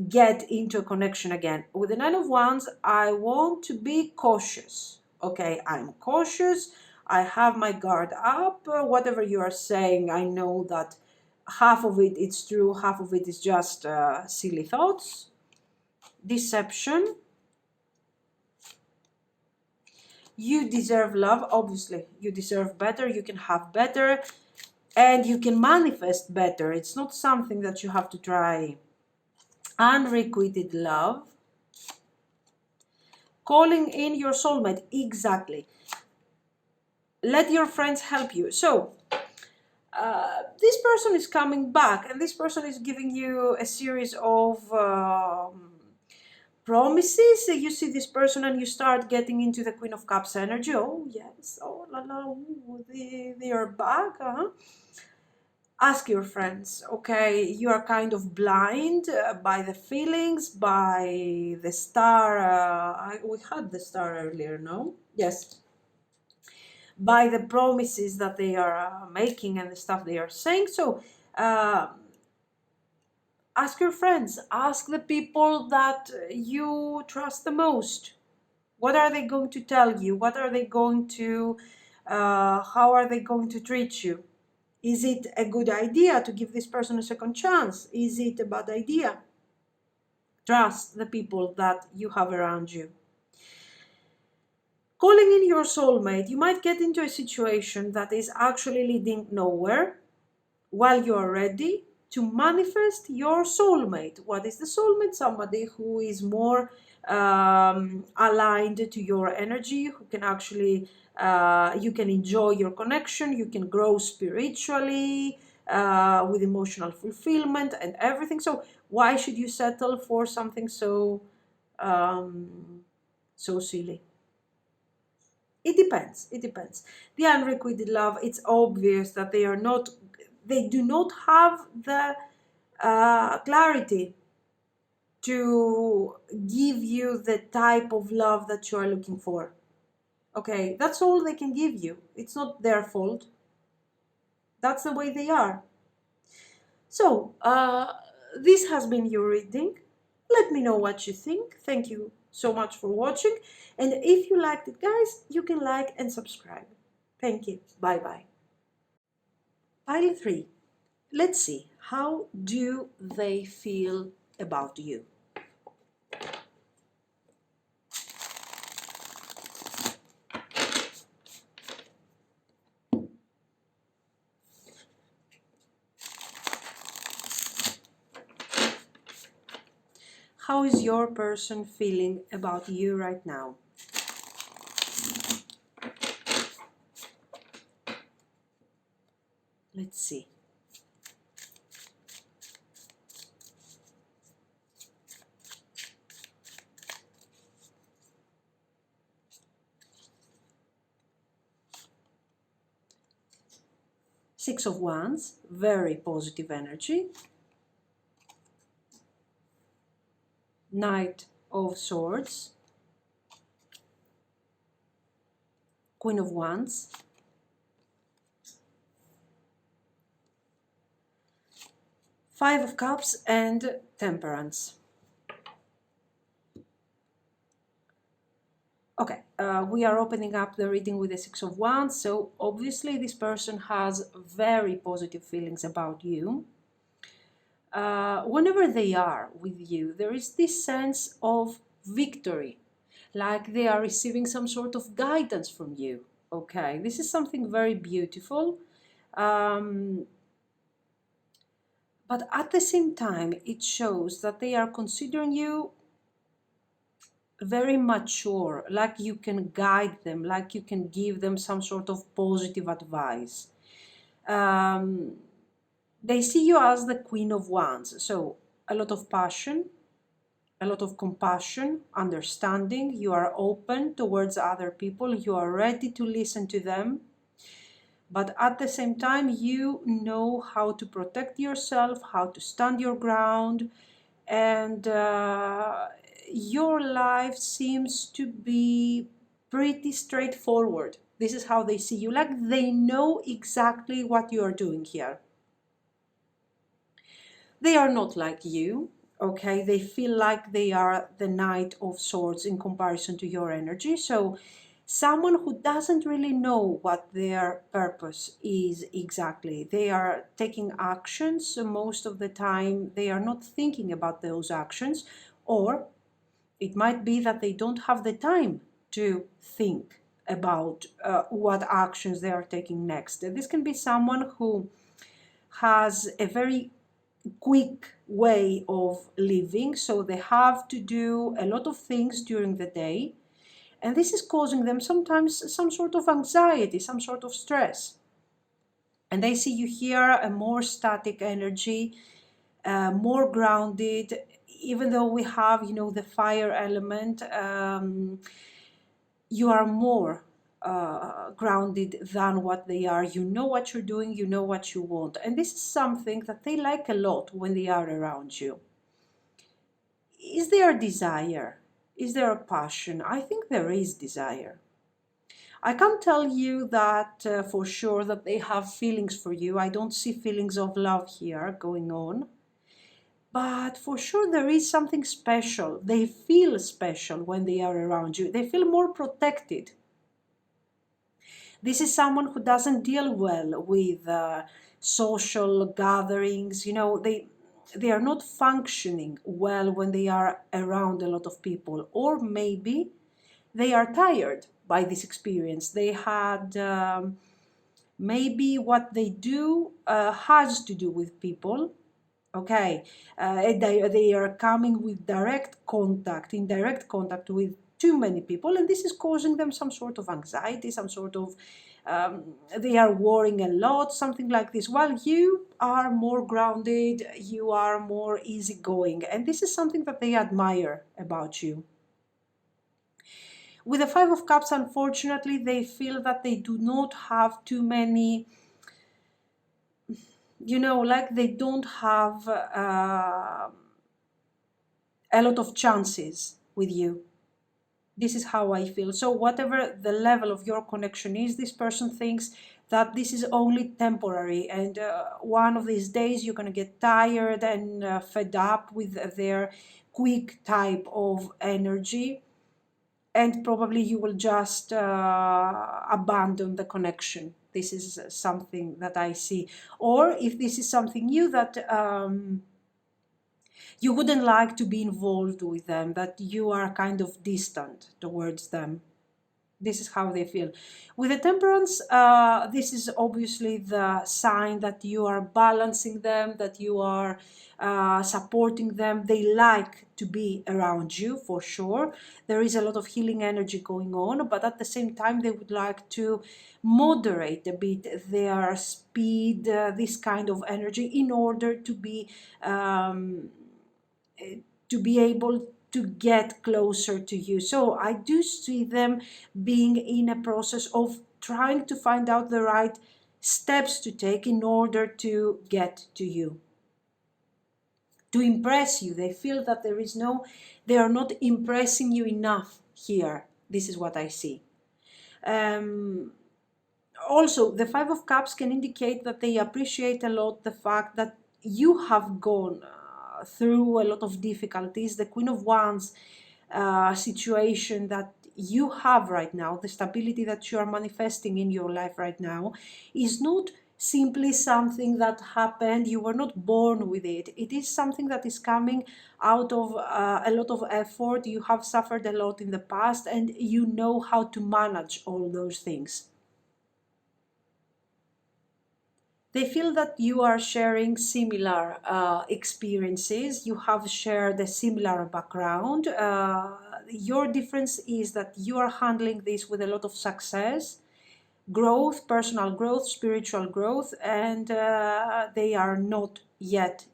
get into a connection again. With the Nine of Wands, I want to be cautious. Okay, I'm cautious. I have my guard up. Whatever you are saying, I know that half of it is true, half of it is just silly thoughts. Deception. You deserve love, obviously. You deserve better, you can have better, and you can manifest better. It's not something that you have to try. Unrequited love. Calling in your soulmate, exactly. Let your friends help you. So, this person is coming back, and this person is giving you a series of promises. You see this person and you start getting into the Queen of Cups energy. Oh yes, oh la la, ooh, they are back. Ask your friends. Okay, you are kind of blind by the feelings, by the star. We had the star earlier, no? Yes. By the promises that they are making and the stuff they are saying. So ask your friends, ask the people that you trust the most. What are they going to tell you? What are they going to, how are they going to treat you? Is it a good idea to give this person a second chance? Is it a bad idea? Trust the people that you have around you. Calling in your soulmate, you might get into a situation that is actually leading nowhere while you are ready to manifest your soulmate. What is the soulmate? Somebody who is more aligned to your energy, who can actually, you can enjoy your connection, you can grow spiritually with emotional fulfillment and everything. So why should you settle for something so so silly? It depends. It depends. The unrequited love, it's obvious that they do not have the clarity to give you the type of love that you are looking for. Okay, that's all they can give you. It's not their fault. That's the way they are. So, this has been your reading. Let me know what you think. Thank you so much for watching. And if you liked it, guys, you can like and subscribe. Thank you. Bye-bye. Pile 3. Let's see. How do they feel about you? How is your person feeling about you right now? Let's see. Six of Wands, very positive energy. Knight of Swords, Queen of Wands, Five of Cups, and Temperance. Okay, we are opening up the reading with the Six of Wands, so obviously this person has very positive feelings about you. Whenever they are with you, there is this sense of victory, like they are receiving some sort of guidance from you. Okay, this is something very beautiful. But at the same time, it shows that they are considering you very mature, like you can guide them, like you can give them some sort of positive advice. They see you as the Queen of Wands, so a lot of passion, a lot of compassion, understanding. You are open towards other people, you are ready to listen to them, but at the same time you know how to protect yourself, how to stand your ground, and your life seems to be pretty straightforward. This is how they see you, like they know exactly what you are doing here. They are not like you, okay? They feel like they are the Knight of Swords in comparison to your energy. So someone who doesn't really know what their purpose is exactly. They are taking actions, so most of the time they are not thinking about those actions, or it might be that they don't have the time to think about what actions they are taking next. This can be someone who has a very quick way of living, so they have to do a lot of things during the day, and this is causing them sometimes some sort of anxiety, some sort of stress. And they see you here a more static energy, more grounded, even though we have, you know, the fire element. You are more grounded than what they are. You know what you're doing, you know what you want. And this is something that they like a lot when they are around you. Is there a desire? Is there a passion? I think there is desire. I can't tell you that for sure that they have feelings for you. I don't see feelings of love here going on. But for sure there is something special. They feel special when they are around you. They feel more protected. This is someone who doesn't deal well with social gatherings. You know, they are not functioning well when they are around a lot of people, or maybe they are tired by this experience. They had maybe what they do has to do with people. Okay, they are coming with indirect contact with too many people, and this is causing them some sort of anxiety, some sort of they are worrying a lot, something like this. While you are more grounded, you are more easygoing, and this is something that they admire about you. With the Five of Cups, unfortunately, they feel that they do not have too many, you know, like they don't have a lot of chances with you. This is how I feel. So whatever the level of your connection is, this person thinks that this is only temporary, and one of these days you're going to get tired and fed up with their quick type of energy, and probably you will just abandon the connection. This is something that I see. Or if this is something new, that you wouldn't like to be involved with them, that you are kind of distant towards them. This is how they feel. With the Temperance, this is obviously the sign that you are balancing them, that you are supporting them. They like to be around you, for sure. There is a lot of healing energy going on, but at the same time, they would like to moderate a bit their speed, this kind of energy, in order to be able to get closer to you. So I do see them being in a process of trying to find out the right steps to take in order to get to you. to impress you. They feel that they are not impressing you enough here. This is what I see. Also, the Five of Cups can indicate that they appreciate a lot the fact that you have gone through a lot of difficulties. The Queen of Wands situation that you have right now, the stability that you are manifesting in your life right now, is not simply something that happened. You were not born with it. It is something that is coming out of a lot of effort. You have suffered a lot in the past, and you know how to manage all those things. They feel that you are sharing similar experiences. You have shared a similar background. Your difference is that you are handling this with a lot of success, growth, personal growth, spiritual growth, and they are not yet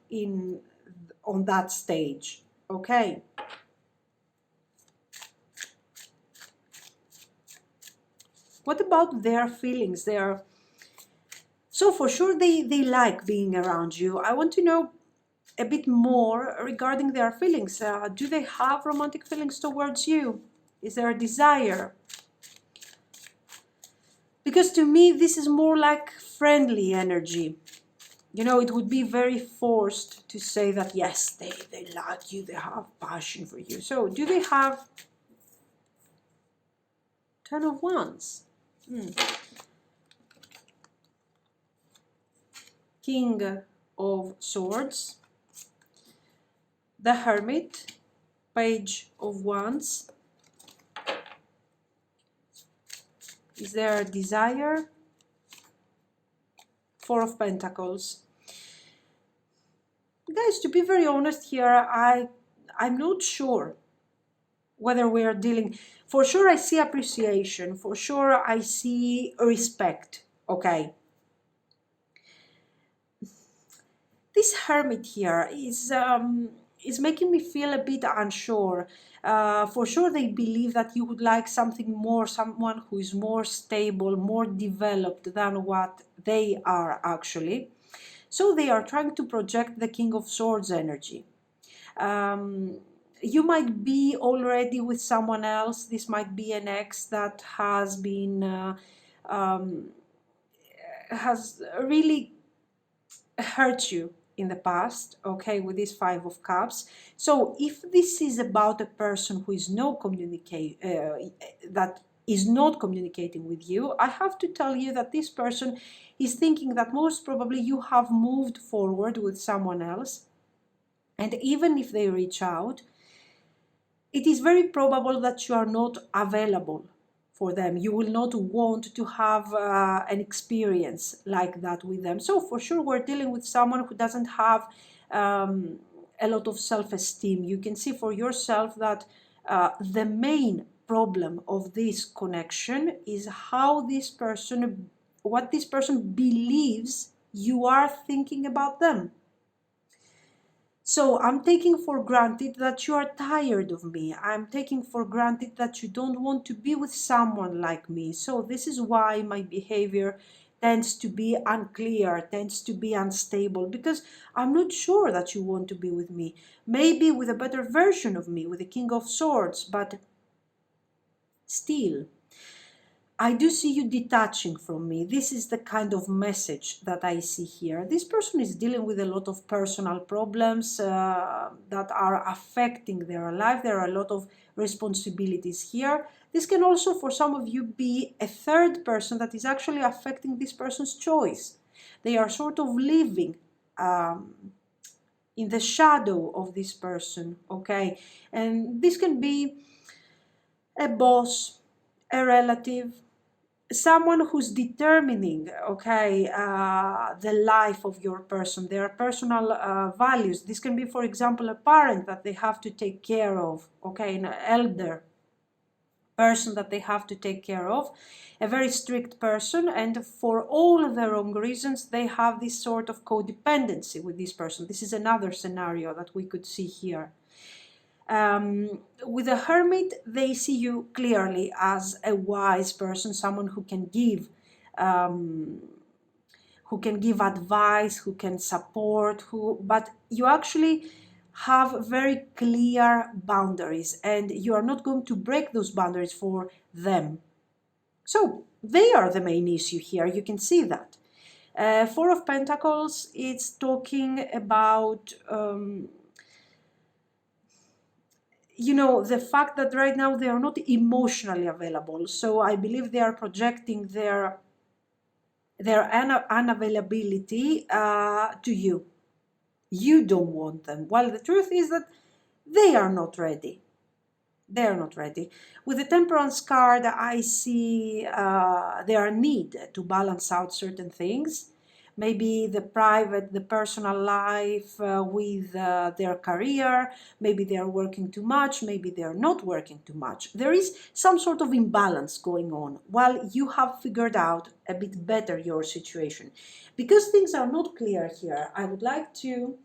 on that stage. Okay. What about their feelings? So for sure they like being around you. I want to know a bit more regarding their feelings. Do they have romantic feelings towards you? Is there a desire? Because to me, this is more like friendly energy. You know, it would be very forced to say that, yes, they like you, they have passion for you. So do they have Ten of Wands? King of Swords, the Hermit, Page of Wands. Is there a desire? Four of Pentacles. Guys, to be very honest here, I'm not sure whether we are dealing... For sure I see appreciation. For sure I see respect. Okay. This Hermit here is making me feel a bit unsure. For sure they believe that you would like something more, someone who is more stable, more developed than what they are actually. So they are trying to project the King of Swords energy. You might be already with someone else. This might be an ex that has been has really hurt you in the past, okay, with this Five of Cups. So if this is about a person who is that is not communicating with you, I have to tell you that this person is thinking that most probably you have moved forward with someone else, and even if they reach out, it is very probable that you are not available for them. You will not want to have an experience like that with them. So for sure we're dealing with someone who doesn't have a lot of self-esteem. You can see for yourself that the main problem of this connection is what this person believes you are thinking about them. So I'm taking for granted that you are tired of me. I'm taking for granted that you don't want to be with someone like me. So this is why my behavior tends to be unclear, tends to be unstable, because I'm not sure that you want to be with me. Maybe with a better version of me, with the King of Swords, but still, I do see you detaching from me. This is the kind of message that I see here. This person is dealing with a lot of personal problems that are affecting their life. There are a lot of responsibilities here. This can also, for some of you, be a third person that is actually affecting this person's choice. They are sort of living in the shadow of this person, okay? And this can be a boss, a relative, someone who's determining, okay, the life of your person, their personal values. This can be, for example, a parent that they have to take care of, okay, an elder person that they have to take care of, a very strict person, and for all of the wrong reasons, they have this sort of codependency with this person. This is another scenario that we could see here. With a Hermit, they see you clearly as a wise person, someone who can give advice, who can support, but you actually have very clear boundaries, and you are not going to break those boundaries for them. So they are the main issue here. You can see that. Four of Pentacles, it's talking about, you know, the fact that right now they are not emotionally available. So I believe they are projecting their unavailability to you. You don't want them. Well, the truth is that they are not ready. They are not ready. With the Temperance card, I see their need to balance out certain things. Maybe the private, the personal life with their career. Maybe they are working too much. Maybe they are not working too much. There is some sort of imbalance going on while you have figured out a bit better your situation. Because things are not clear here, I would like to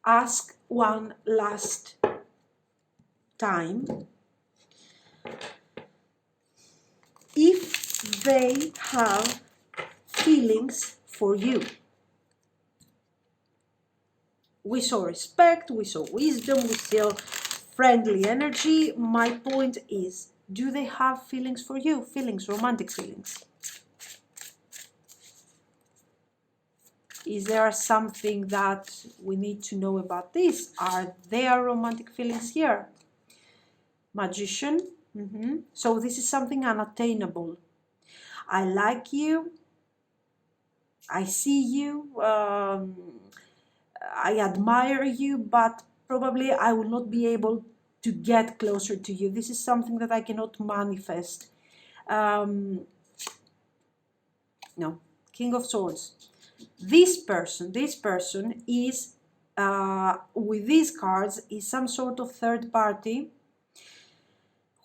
ask one last time if they have feelings for you. We saw respect, we saw wisdom, we saw friendly energy. My point is, do they have feelings for you? Feelings, romantic feelings. Is there something that we need to know about this? Are there romantic feelings here? Magician. So this is something unattainable. I like you. I see you. I admire you, but probably I will not be able to get closer to you. This is something that I cannot manifest. No, King of Swords. This person is, with these cards, is some sort of third party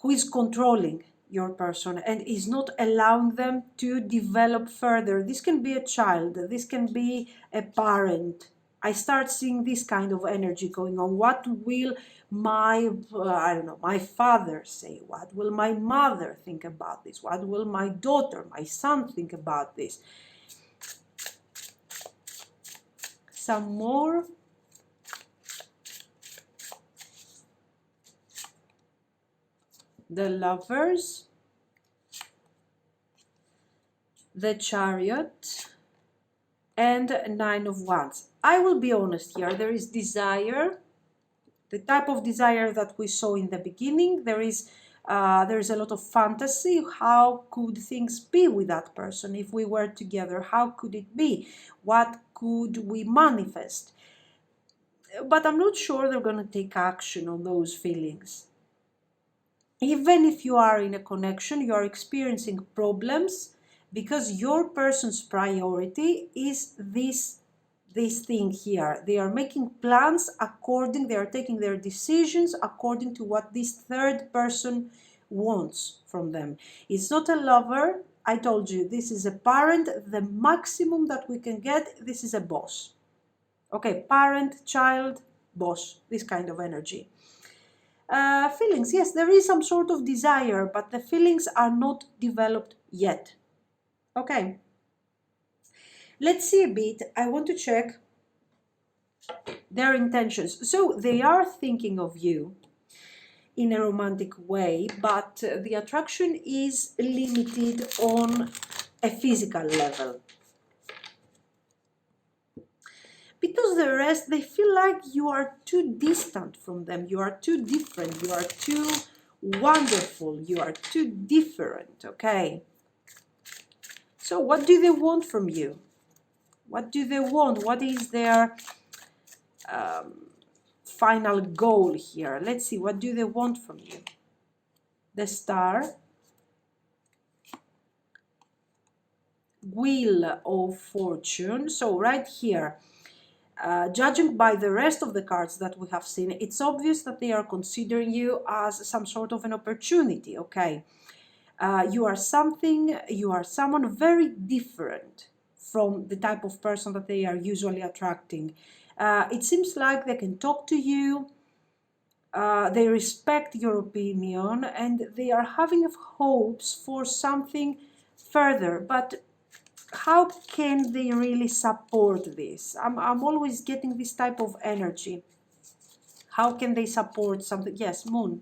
who is controlling your person and is not allowing them to develop further. This can be a child, this can be a parent. I start seeing this kind of energy going on. What will my, I don't know, my father say? What will my mother think about this? What will my daughter, my son think about this? Some more. The Lovers, the Chariot, and Nine of Wands. I will be honest here, there is desire, the type of desire that we saw in the beginning. There is a lot of fantasy. How could things be with that person if we were together? How could it be? What could we manifest? But I'm not sure they're going to take action on those feelings. Even if you are in a connection, you are experiencing problems because your person's priority is this thing here. They are making plans according, they are taking their decisions according to what this third person wants from them. It's not a lover. I told you, this is a parent. The maximum that we can get, this is a boss. Okay, parent, child, boss, this kind of energy. Feelings, yes, there is some sort of desire, but the feelings are not developed yet. Okay, let's see a bit. I want to check their intentions. So they are thinking of you in a romantic way, but the attraction is limited on a physical level. Because the rest, they feel like you are too distant from them, you are too different, you are too wonderful, you are too different, okay? So what do they want from you? What do they want? What is their final goal here? Let's see, what do they want from you? The Star, Wheel of Fortune. So right here, judging by the rest of the cards that we have seen, it's obvious that they are considering you as some sort of an opportunity, okay? You are someone very different from the type of person that they are usually attracting. It seems like they can talk to you, they respect your opinion, and they are having hopes for something further, but how can they really support this? I'm always getting this type of energy. How can they support something? Yes, Moon.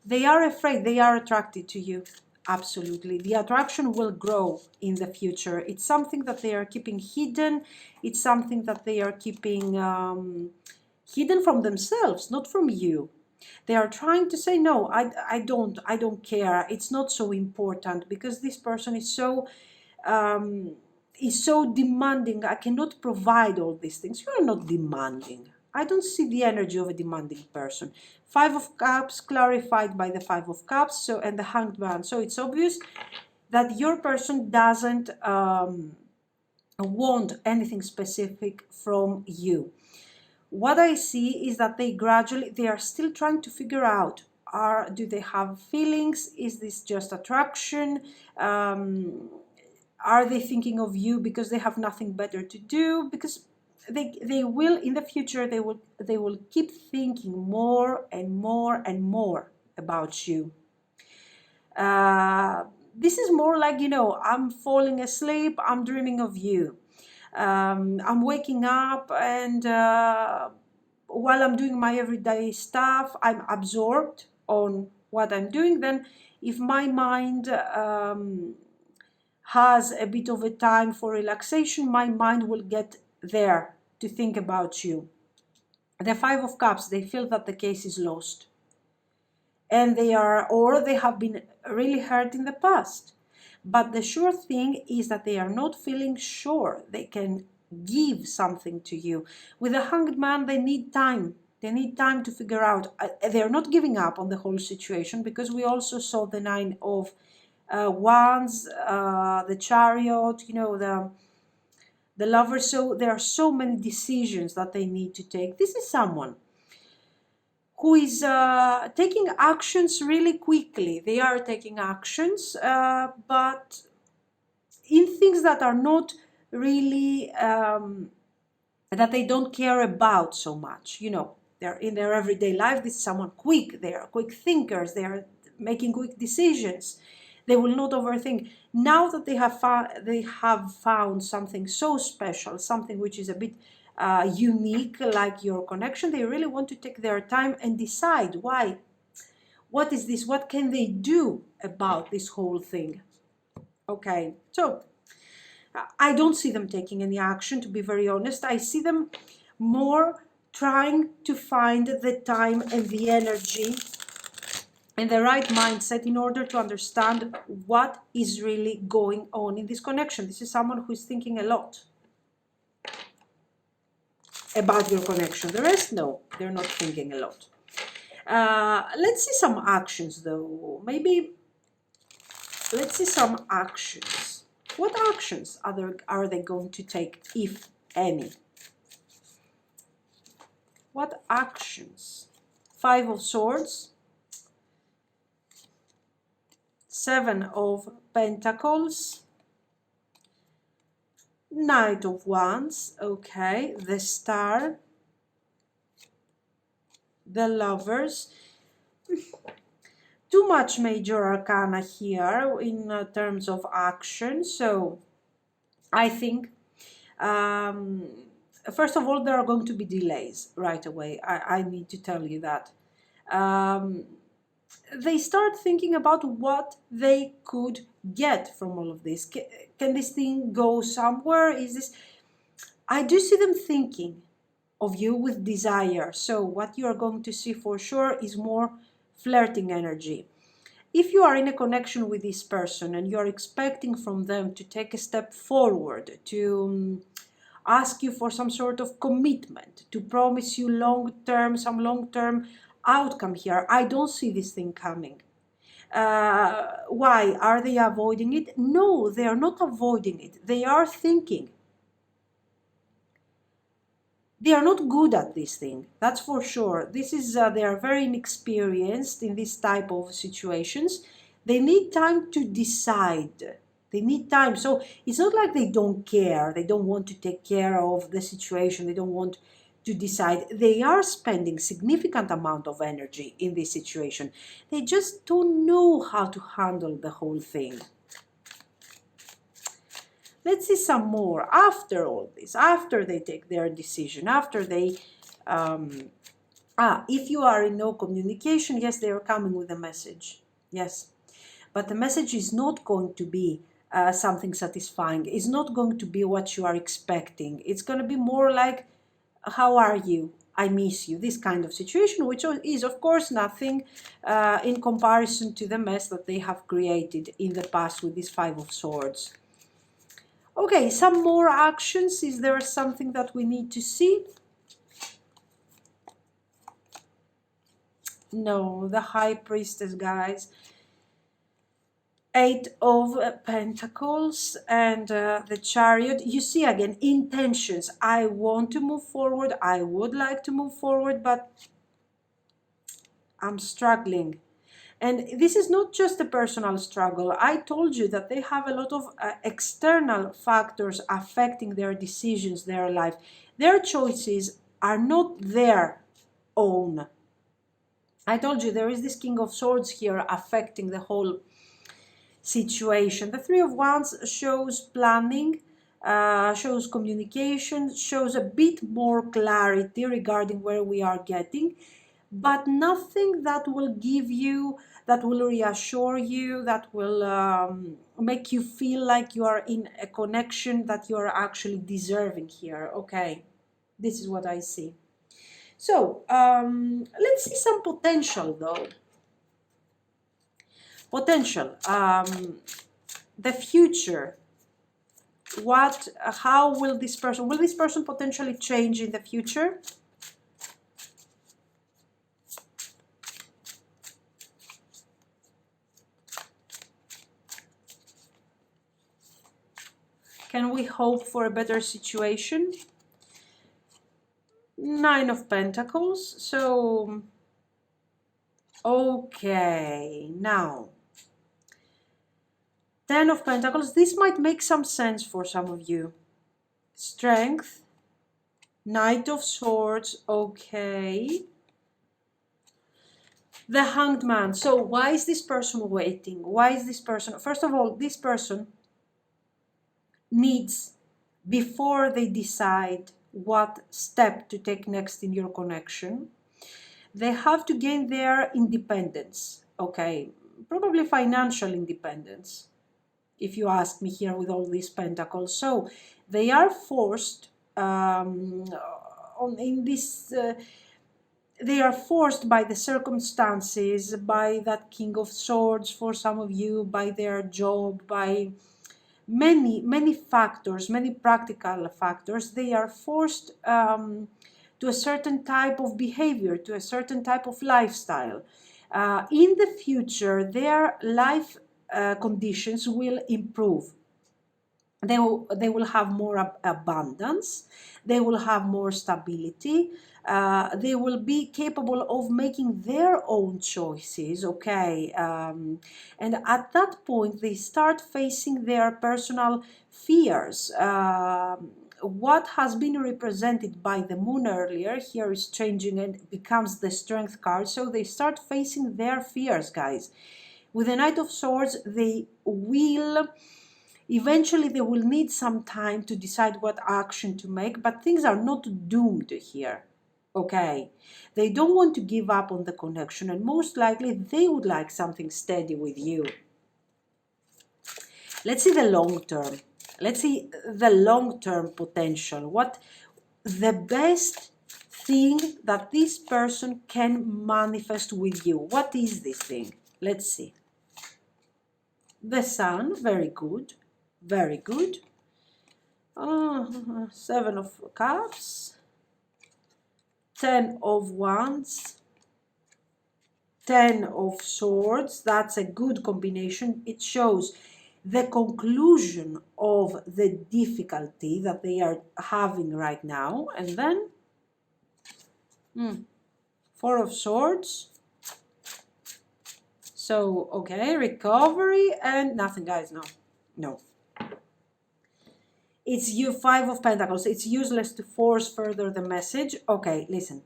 They are afraid, they are attracted to you. Absolutely. The attraction will grow in the future. It's something that they are keeping hidden. It's something that they are keeping hidden from themselves, not from you. They are trying to say, no, I don't care. It's not so important because this person is so demanding. I cannot provide all these things. You are not demanding. I don't see the energy of a demanding person. Five of Cups clarified by the Five of Cups, so, and the Hanged Man. So it's obvious that your person doesn't want anything specific from you. What I see is that they are still trying to figure out, do they have feelings? Is this just attraction? Are they thinking of you because they have nothing better to do? Because they will, in the future, they will keep thinking more and more and more about you. This is more like, I'm falling asleep, I'm dreaming of you. I'm waking up, and while I'm doing my everyday stuff, I'm absorbed on what I'm doing. Then if my mind has a bit of a time for relaxation, my mind will get there to think about you. The Five of Cups, they feel that the case is lost. And they have been really hurt in the past. But the sure thing is that they are not feeling sure they can give something to you. With the Hanged Man, they need time. They need time to figure out. They're not giving up on the whole situation, because we also saw the Nine of Wands, the Chariot, the Lover. So there are so many decisions that they need to take. This is someone who is taking actions really quickly. They are taking actions, but in things that are not really, that they don't care about so much. They're in their everyday life. This is someone quick. They are quick thinkers. They are making quick decisions. They will not overthink. Now that they have found something so special, something which is a bit unique, like your connection, they really want to take their time and decide why. What is this? What can they do about this whole thing? Okay, so I don't see them taking any action, to be very honest. I see them more trying to find the time and the energy and the right mindset in order to understand what is really going on in this connection. This is someone who is thinking a lot about your connection. The rest, no, they're not thinking a lot. Let's see some actions, though. Maybe let's see some actions. What actions are they going to take, if any? What actions? Five of Swords, Seven of Pentacles, Knight of Wands, okay, the Star, the Lovers. Too much major arcana here in terms of action. So I think, first of all, there are going to be delays right away. I need to tell you that. They start thinking about what they could get from all of this. Can this thing go somewhere? I do see them thinking of you with desire. So what you are going to see for sure is more flirting energy. If you are in a connection with this person and you are expecting from them to take a step forward, to ask you for some sort of commitment, to promise you some long-term outcome here, I don't see this thing coming. Why? Are they avoiding it? No, they are not avoiding it. They are thinking. They are not good at this thing, that's for sure. They are very inexperienced in this type of situations. They need time to decide. They need time. So it's not like they don't care. They don't want to take care of the situation. They don't want to decide. They are spending significant amount of energy in this situation. They just don't know how to handle the whole thing. Let's see some more after all this, after they take their decision, after they If you are in no communication, yes, they are coming with a message. Yes. But the message is not going to be something satisfying. It's not going to be what you are expecting. It's going to be more like, how are you? I miss you. This kind of situation, which is, of course, nothing in comparison to the mess that they have created in the past with this Five of Swords. Okay, some more actions. Is there something that we need to see? No, the High Priestess, guys. Eight of Pentacles and the Chariot. You see again, intentions. I want to move forward. I would like to move forward, but I'm struggling. And this is not just a personal struggle. I told you that they have a lot of external factors affecting their decisions, their life. Their choices are not their own. I told you there is this King of Swords here affecting the whole situation. The Three of Wands shows planning, shows communication, shows a bit more clarity regarding where we are getting, but nothing that will give you, that will reassure you, that will make you feel like you are in a connection that you are actually deserving here. Okay, this is what I see. So let's see some potential though. Potential. The future. How will this person potentially change in the future? Can we hope for a better situation? Nine of Pentacles. So, okay, now. Ten of Pentacles. This might make some sense for some of you. Strength. Knight of Swords. Okay. The Hanged Man. So why is this person waiting? Why is this person... First of all, this person needs, before they decide what step to take next in your connection, they have to gain their independence. Okay, probably financial independence, if you ask me here with all these pentacles. So they are forced they are forced by the circumstances, by that King of Swords for some of you, by their job, by many factors, many practical factors. They are forced to a certain type of behavior, to a certain type of lifestyle. In the future, their life conditions will improve. They will have more abundance, they will have more stability, they will be capable of making their own choices, okay? And at that point, they start facing their personal fears. What has been represented by the moon earlier here is changing and becomes the Strength card. So they start facing their fears, guys. With the Knight of Swords, they will... Eventually, they will need some time to decide what action to make, but things are not doomed here, okay? They don't want to give up on the connection, and most likely they would like something steady with you. Let's see the long term. Let's see the long-term potential. What the best thing that this person can manifest with you. What is this thing? Let's see. The Sun, very good. Very good. Seven of Cups, 10 of Wands, 10 of Swords. That's a good combination. It shows the conclusion of the difficulty that they are having right now. And then 4 of Swords. So, okay, recovery and nothing, guys. No. It's you, 5 of Pentacles. It's useless to force further the message. Okay, listen.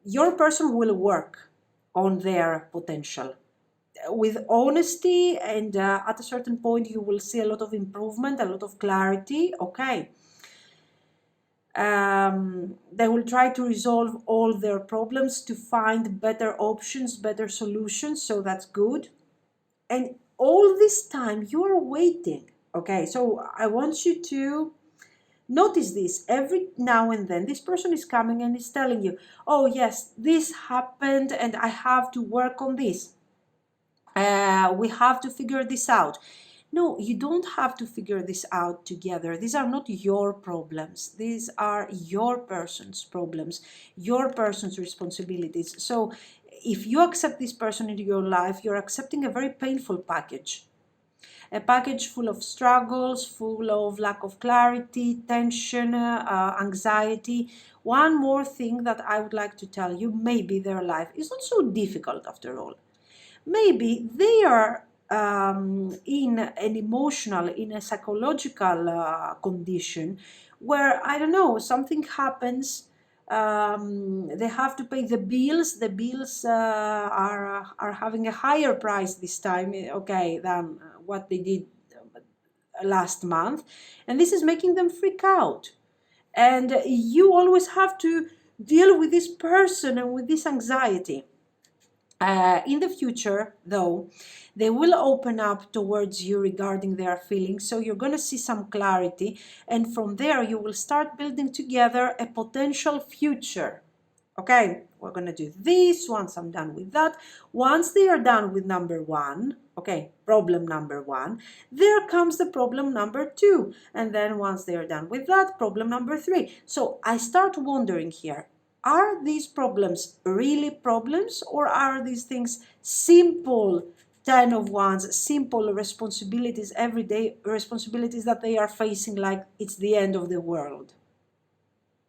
Your person will work on their potential with honesty, and at a certain point you will see a lot of improvement, a lot of clarity. Okay. They will try to resolve all their problems to find better options, better solutions, so that's good. And all this time you are waiting. Okay, so I want you to notice this. Every now and then this person is coming and is telling you, oh yes, this happened and I have to work on this. We have to figure this out. No, you don't have to figure this out together. These are not your problems. These are your person's problems, your person's responsibilities. So if you accept this person into your life, you're accepting a very painful package. A package full of struggles, full of lack of clarity, tension, anxiety. One more thing that I would like to tell you, maybe their life is not so difficult after all. Maybe they are in an emotional, in a psychological condition where, I don't know, something happens. They have to pay the bills. The bills are having a higher price this time, okay, than what they did last month, and this is making them freak out. And you always have to deal with this person and with this anxiety. In the future, though, they will open up towards you regarding their feelings, so you're going to see some clarity, and from there you will start building together a potential future. Okay, we're going to do this once I'm done with that. Once they are done with number one, okay, problem number one, there comes the problem number two. And then once they are done with that, problem number three. So I start wondering here, are these problems really problems, or are these things simple 10 of wands, simple responsibilities, everyday responsibilities that they are facing like it's the end of the world?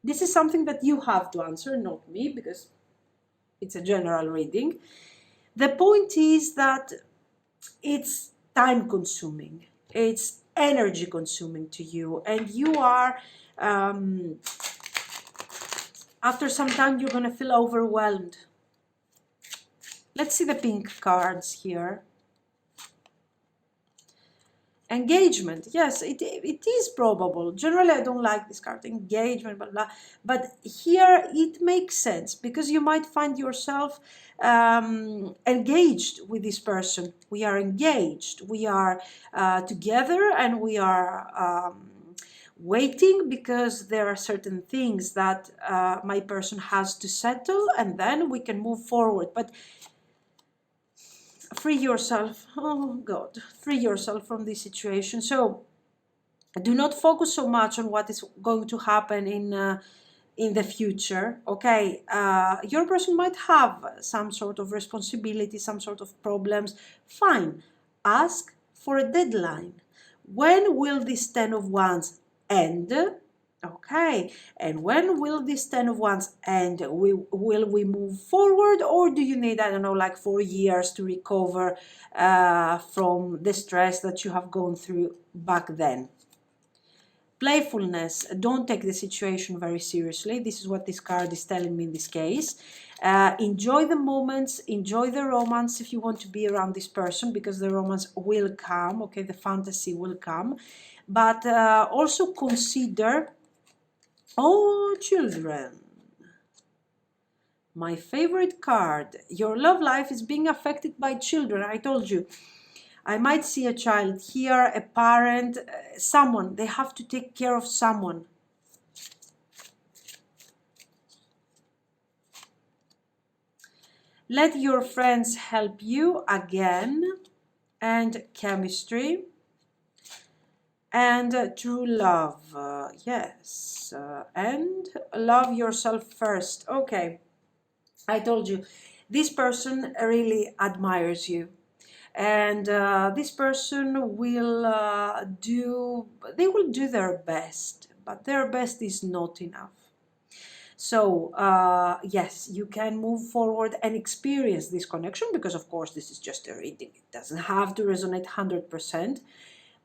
This is something that you have to answer, not me, because it's a general reading. The point is that it's time consuming, it's energy consuming to you, and you are, after some time, you're going to feel overwhelmed. Let's see the pink cards here. Engagement, yes, it is probable. Generally, I don't like this card, engagement, blah, blah. But here it makes sense, because you might find yourself engaged with this person. We are engaged. We are together, and we are waiting, because there are certain things that my person has to settle, and then we can move forward. But free yourself, oh God, free yourself from this situation. So do not focus so much on what is going to happen in the future. Okay, your person might have some sort of responsibility, some sort of problems. Fine, ask for a deadline. When will this 10 of wands end? Okay, and when will this 10 of wands end? Will we move forward, or do you need, I don't know, like 4 years to recover from the stress that you have gone through back then? Playfulness. Don't take the situation very seriously. This is what this card is telling me in this case. Enjoy the moments, enjoy the romance if you want to be around this person, because the romance will come, okay, the fantasy will come. But also consider, oh, children. My favorite card. Your love life is being affected by children. I told you. I might see a child here, a parent, someone. They have to take care of someone. Let your friends help you again. And chemistry. And true love. Yes. And love yourself first. Okay. I told you, this person really admires you. And this person will they will do their best, but their best is not enough. So yes, you can move forward and experience this connection, because of course this is just a reading. It doesn't have to resonate 100%.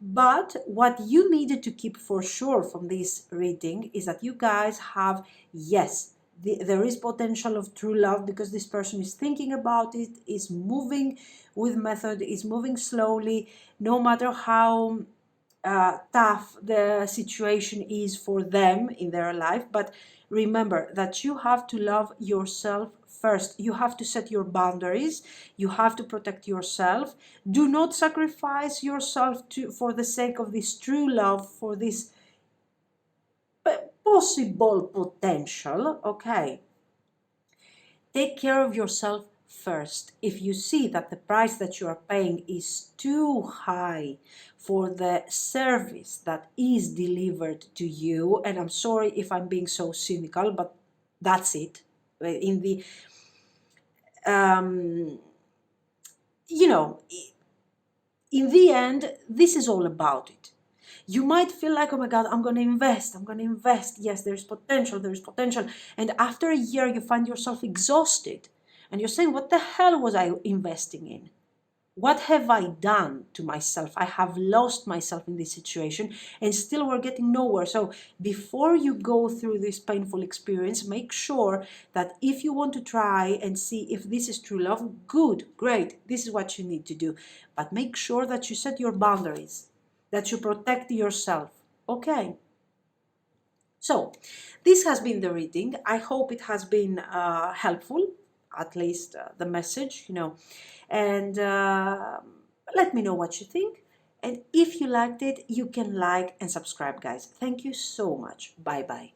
But what you needed to keep for sure from this reading is that you guys have, yes, there is potential of true love, because this person is thinking about it, is moving with method, is moving slowly, no matter how tough the situation is for them in their life. But remember that you have to love yourself first. You have to set your boundaries. You have to protect yourself. Do not sacrifice yourself for the sake of this true love, for this possible potential. Okay, take care of yourself first. If you see that the price that you are paying is too high for the service that is delivered to you, and I'm sorry if I'm being so cynical, but that's it. In the you know, in the end, this is all about it. You might feel like, oh my God, I'm going to invest. I'm going to invest. Yes, there's potential. There's potential. And after a year, you find yourself exhausted. And you're saying, what the hell was I investing in? What have I done to myself? I have lost myself in this situation, and still we're getting nowhere. So before you go through this painful experience, make sure that if you want to try and see if this is true love, good, great, this is what you need to do. But make sure that you set your boundaries, that you protect yourself. Okay. So this has been the reading. I hope it has been helpful, at least the message, and let me know what you think. And if you liked it, you can like and subscribe, guys. Thank you so much. Bye bye.